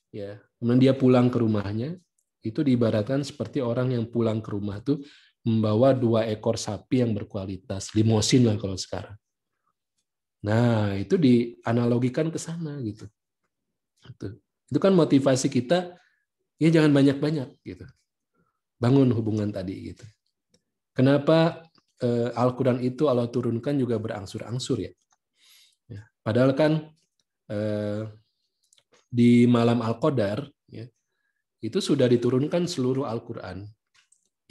ya, kemudian dia pulang ke rumahnya, itu diibaratkan seperti orang yang pulang ke rumah tuh membawa 2 ekor sapi yang berkualitas, limosin lah kalau sekarang. Nah, itu dianalogikan ke sana gitu. Itu kan motivasi kita, ya jangan banyak-banyak gitu. Bangun hubungan tadi gitu. Kenapa Al-Quran itu Allah turunkan juga berangsur-angsur ya? Padahal kan di malam Al-Qadar ya, itu sudah diturunkan seluruh Al-Quran.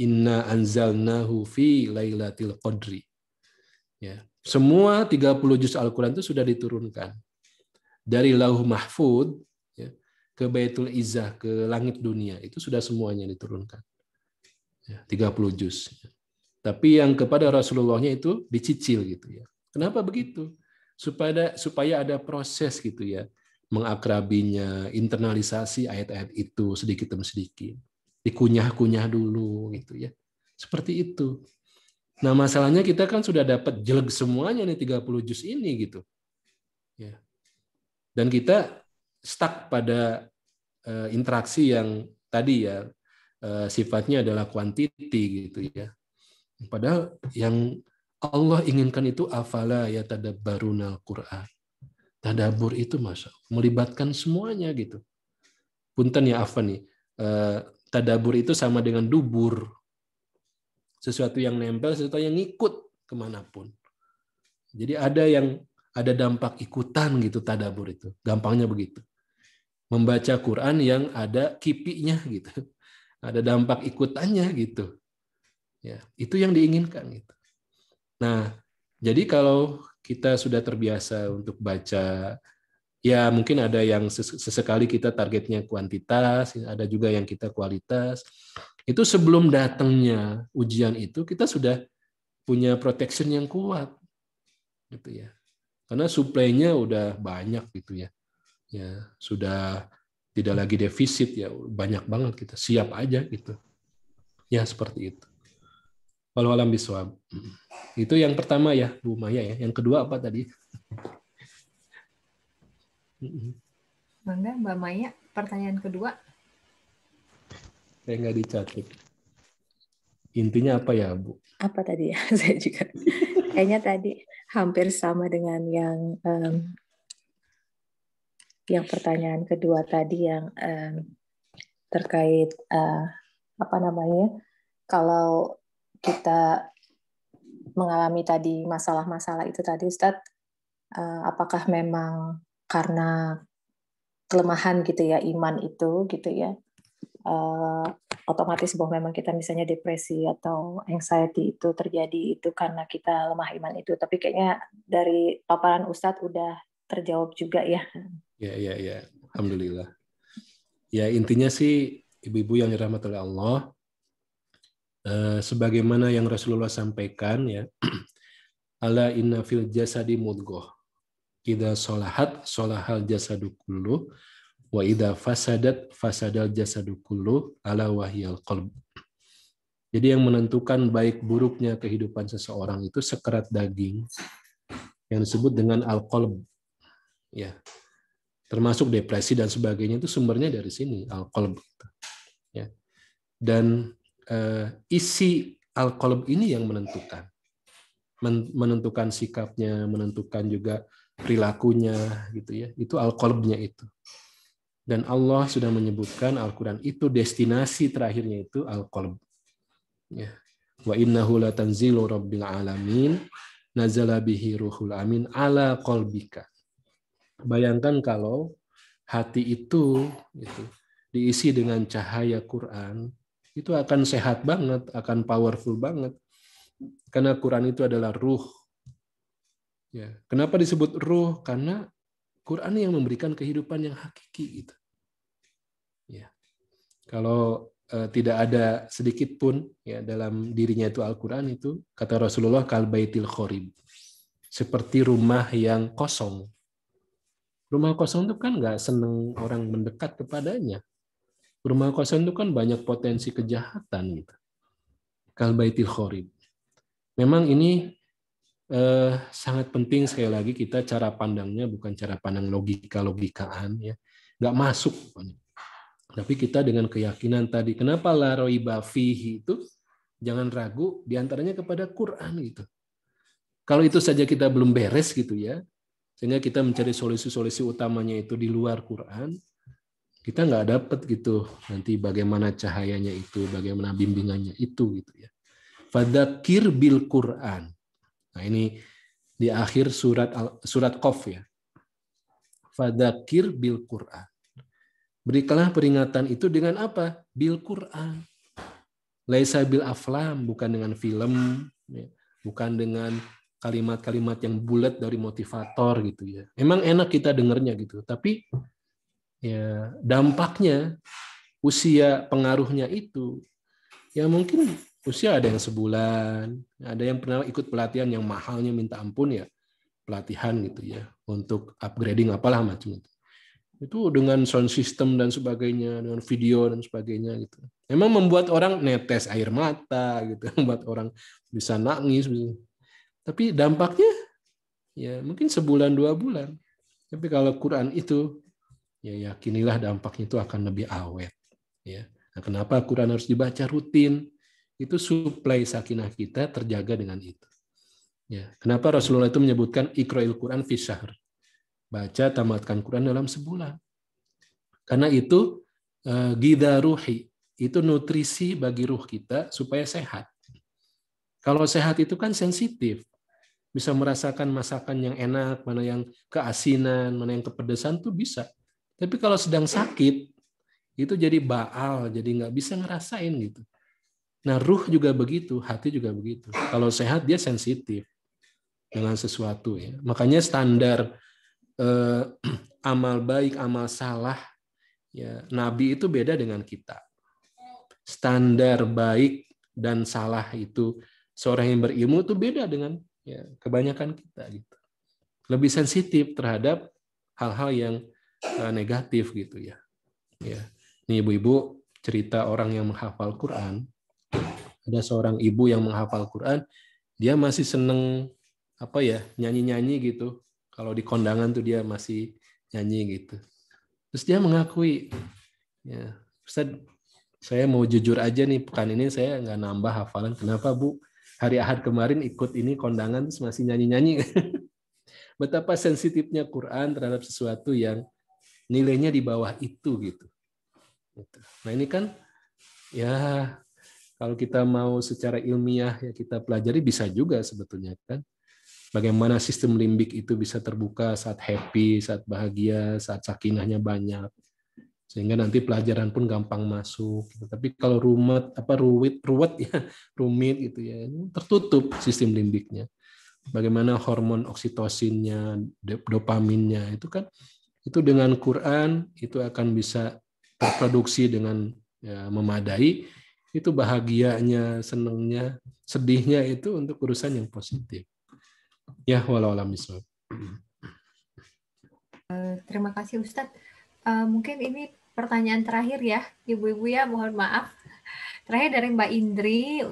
Inna anzalnahu fi lailatul qadri. Ya, semua 30 juz Al-Quran itu sudah diturunkan. Dari Lauh Mahfud ya, ke Baitul Izzah, ke langit dunia, itu sudah semuanya diturunkan. Ya, 30 juz. Tapi yang kepada Rasulullah-nya itu dicicil gitu ya. Kenapa begitu? Supaya ada proses gitu ya, mengakrabinya, internalisasi ayat-ayat itu sedikit demi sedikit. Dikunyah-kunyah dulu gitu ya. Seperti itu. Nah, masalahnya kita kan sudah dapat jelek semuanya nih 30 juz ini gitu. Ya. Dan kita stuck pada interaksi yang tadi ya sifatnya adalah quantity gitu ya. Padahal yang Allah inginkan itu afala yatadabbarunal Qur'an. Tadabbur itu Masya Allah, melibatkan semuanya gitu. Punten ya Afan nih, tadabbur itu sama dengan dubur. Sesuatu yang nempel, sesuatu yang ngikut kemanapun. Jadi ada dampak ikutan gitu tadabbur itu. Gampangnya begitu. Membaca Quran yang ada kipinya gitu. Ada dampak ikutannya gitu. Ya, itu yang diinginkan gitu. Nah, jadi kalau kita sudah terbiasa untuk baca, ya mungkin ada yang sesekali kita targetnya kuantitas, ada juga yang kita kualitas. Itu sebelum datangnya ujian itu kita sudah punya protection yang kuat, gitu ya. Karena suplainya udah banyak gitu ya. Ya sudah tidak lagi defisit ya, banyak banget kita siap aja gitu. Ya seperti itu. Walau alam bisawab. Itu yang pertama ya, Bu Maya ya. Yang kedua apa tadi? Bangga, Mbak Maya, pertanyaan kedua. Saya nggak dicatat. Intinya apa ya, Bu? Apa tadi ya? Saya juga kayaknya tadi hampir sama dengan yang pertanyaan kedua tadi yang terkait apa namanya? Kalau kita mengalami tadi masalah-masalah itu tadi, Ustadz, apakah memang karena kelemahan gitu ya iman itu gitu ya, otomatis bahwa memang kita misalnya depresi atau anxiety itu terjadi itu karena kita lemah iman itu. Tapi kayaknya dari paparan Ustadz udah terjawab juga ya. Ya. Alhamdulillah. Ya intinya sih ibu-ibu yang dirahmati oleh Allah, sebagaimana yang Rasulullah sampaikan ya, ala inna fil jasadi mudghah, idza sholahat sholahal jasadu kullu, wa idza fasadat fasadal jasadu kullu, ala wahyal qalb. Jadi yang menentukan baik buruknya kehidupan seseorang itu sekerat daging yang disebut dengan al-qalb. Ya. Termasuk depresi dan sebagainya itu sumbernya dari sini, al-qalb. Ya. Dan isi al-qalb ini yang menentukan sikapnya, menentukan juga perilakunya gitu ya. Itu al-qalbnya itu. Dan Allah sudah menyebutkan Al-Qur'an itu destinasi terakhirnya itu al-qalb. Ya. Wa innahu latanzilu rabbil alamin nazala bihi ruhul amin ala qalbika. Bayangkan kalau hati itu diisi dengan cahaya Quran, itu akan sehat banget, akan powerful banget. Karena Quran itu adalah ruh. Ya, kenapa disebut ruh? Karena Quran yang memberikan kehidupan yang hakiki gitu. Ya. Kalau tidak ada sedikit pun ya dalam dirinya itu Al-Quran, itu kata Rasulullah kal baitil khorib, seperti rumah yang kosong. Rumah kosong itu kan nggak seneng orang mendekat kepadanya. Rumah kosong itu kan banyak potensi kejahatan gitu. Kal baitil khorib. Memang ini sangat penting, sekali lagi kita cara pandangnya bukan cara pandang logika-logikaan ya, nggak masuk. Tapi kita dengan keyakinan tadi, kenapa la raiba fihi itu jangan ragu diantaranya kepada Quran gitu. Kalau itu saja kita belum beres gitu ya, sehingga kita mencari solusi-solusi utamanya itu di luar Quran, kita nggak dapat gitu nanti bagaimana cahayanya itu, bagaimana bimbingannya itu gitu ya. Fadzakir bil Quran. Nah ini di akhir surat Qaf ya. Fadzakir bil Quran. Berikanlah peringatan itu dengan apa? Bil Quran. Laisa bil aflam, bukan dengan film, ya. Bukan dengan kalimat-kalimat yang bulat dari motivator gitu ya. Memang enak kita dengarnya gitu, tapi ya dampaknya, usia pengaruhnya itu, ya mungkin usia ada yang sebulan, ada yang pernah ikut pelatihan yang mahalnya minta ampun ya, pelatihan gitu ya, untuk upgrading apalah macam itu dengan sound system dan sebagainya, dengan video dan sebagainya gitu. Memang membuat orang netes air mata gitu, membuat orang bisa nangis. Tapi dampaknya ya mungkin sebulan 2 bulan. Tapi kalau Quran itu ya yakinilah dampaknya itu akan lebih awet. Ya. Nah, kenapa Quran harus dibaca rutin? Itu suplai sakinah kita terjaga dengan itu. Ya. Kenapa Rasulullah itu menyebutkan Iqra'il Quran fi syahr? Baca, tamatkan Quran dalam sebulan. Karena itu gidha ruhi, itu nutrisi bagi ruh kita supaya sehat. Kalau sehat itu kan sensitif, bisa merasakan masakan yang enak, mana yang keasinan, mana yang kepedesan tuh bisa. Tapi kalau sedang sakit, itu jadi baal, jadi nggak bisa ngerasain gitu. Nah ruh juga begitu, hati juga begitu. Kalau sehat dia sensitif dengan sesuatu ya. Makanya standar amal baik, amal salah, ya Nabi itu beda dengan kita. Standar baik dan salah itu seorang yang berilmu itu beda dengan ya, kebanyakan kita gitu. Lebih sensitif terhadap hal-hal yang negatif gitu ya. Ya. Ini ibu-ibu cerita orang yang menghafal Quran. Ada seorang ibu yang menghafal Quran, dia masih seneng apa ya nyanyi-nyanyi gitu. Kalau di kondangan tuh dia masih nyanyi gitu. Terus dia mengakui, ya, Ustaz, saya mau jujur aja nih, pekan ini saya nggak nambah hafalan. Kenapa Bu? Hari Ahad kemarin ikut ini kondangan terus masih nyanyi-nyanyi. Betapa sensitifnya Quran terhadap sesuatu yang nilainya di bawah itu gitu. Nah ini kan ya kalau kita mau secara ilmiah ya kita pelajari bisa juga sebetulnya kan. Bagaimana sistem limbik itu bisa terbuka saat happy, saat bahagia, saat sakinahnya banyak. Sehingga nanti pelajaran pun gampang masuk. Tapi kalau ruwet ya, rumit gitu ya, tertutup sistem limbiknya. Bagaimana hormon oksitosinnya, dopaminnya itu kan itu dengan Quran itu akan bisa terproduksi dengan ya, memadai. Itu bahagianya, senangnya, sedihnya itu untuk urusan yang positif. Ya, walau alam bisawab. Terima kasih Ustadz. Mungkin ini pertanyaan terakhir ya, ibu-ibu ya, mohon maaf. Terakhir dari Mbak Indri,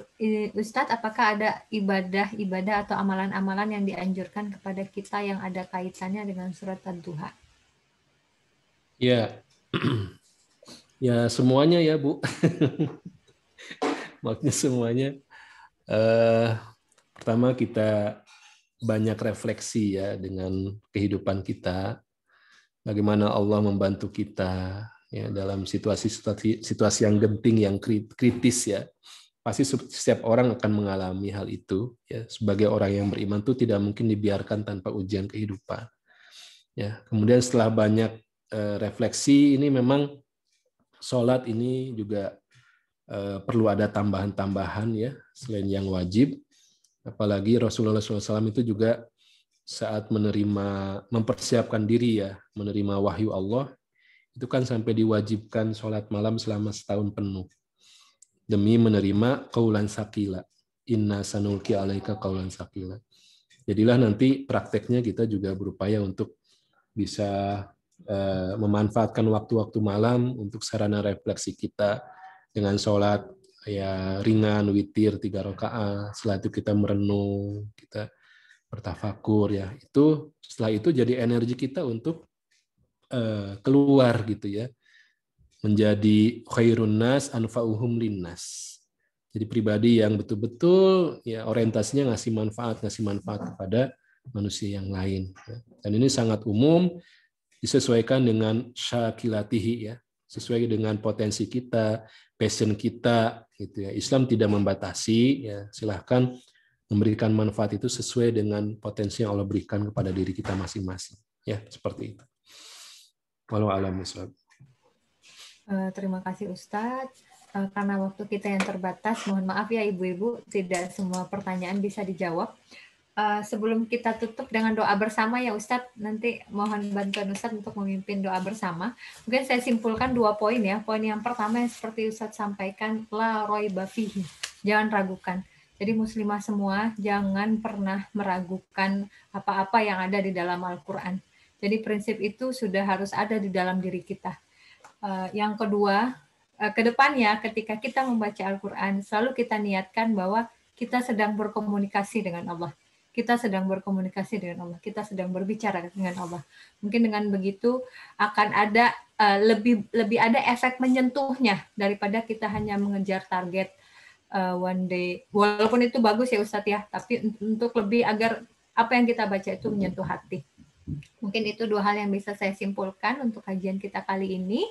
Ustadz, apakah ada ibadah-ibadah atau amalan-amalan yang dianjurkan kepada kita yang ada kaitannya dengan surat Ad-Duha? Ya, ya semuanya ya Bu. Maksudnya semuanya. Pertama kita banyak refleksi ya dengan kehidupan kita, bagaimana Allah membantu kita ya dalam situasi yang genting, yang kritis ya. pasti setiap orang akan mengalami hal itu. Ya, sebagai orang yang beriman itu tidak mungkin dibiarkan tanpa ujian kehidupan. Ya, kemudian setelah banyak refleksi, ini memang sholat ini juga perlu ada tambahan-tambahan ya selain yang wajib. Apalagi Rasulullah SAW itu juga saat mempersiapkan diri ya menerima wahyu Allah, itu kan sampai diwajibkan sholat malam selama setahun penuh demi menerima qaulan sakila. Inna sanulki alaika qaulan sakila. Jadilah nanti prakteknya kita juga berupaya untuk bisa memanfaatkan waktu-waktu malam untuk sarana refleksi kita dengan sholat ya ringan, witir 3 rakaat. Setelah itu kita merenung, kita bertafakur ya. Itu setelah itu jadi energi kita untuk keluar gitu ya. Menjadi khairun nas anfa'uhum linnas. Jadi pribadi yang betul-betul ya orientasinya ngasih manfaat kepada manusia yang lain. Dan ini sangat umum, disesuaikan dengan syakilatihi ya, sesuai dengan potensi kita, passion kita gitu ya. Islam tidak membatasi ya, silahkan memberikan manfaat itu sesuai dengan potensi yang Allah berikan kepada diri kita masing-masing. Ya, seperti itu. Wallahu a'lam bishawab. Terima kasih Ustadz. Karena waktu kita yang terbatas, mohon maaf ya Ibu-Ibu, tidak semua pertanyaan bisa dijawab. Sebelum kita tutup dengan doa bersama ya Ustadz, nanti mohon bantuan Ustadz untuk memimpin doa bersama. Mungkin saya simpulkan 2 poin ya. Poin yang pertama yang seperti Ustadz sampaikan, la raiba fihi, jangan ragukan. Jadi muslimah semua jangan pernah meragukan apa-apa yang ada di dalam Al-Quran. Jadi prinsip itu sudah harus ada di dalam diri kita. Yang kedua, ke depannya ketika kita membaca Al-Quran, selalu kita niatkan bahwa kita sedang berkomunikasi dengan Allah. Kita sedang berkomunikasi dengan Allah. Kita sedang berbicara dengan Allah. Mungkin dengan begitu akan ada lebih ada efek menyentuhnya daripada kita hanya mengejar target one day. Walaupun itu bagus ya Ustadz ya, tapi untuk lebih agar apa yang kita baca itu menyentuh hati. Mungkin itu 2 hal yang bisa saya simpulkan untuk kajian kita kali ini.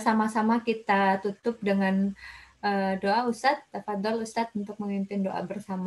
Sama-sama kita tutup dengan doa Ustadz. Tafadhol Ustadz untuk memimpin doa bersama.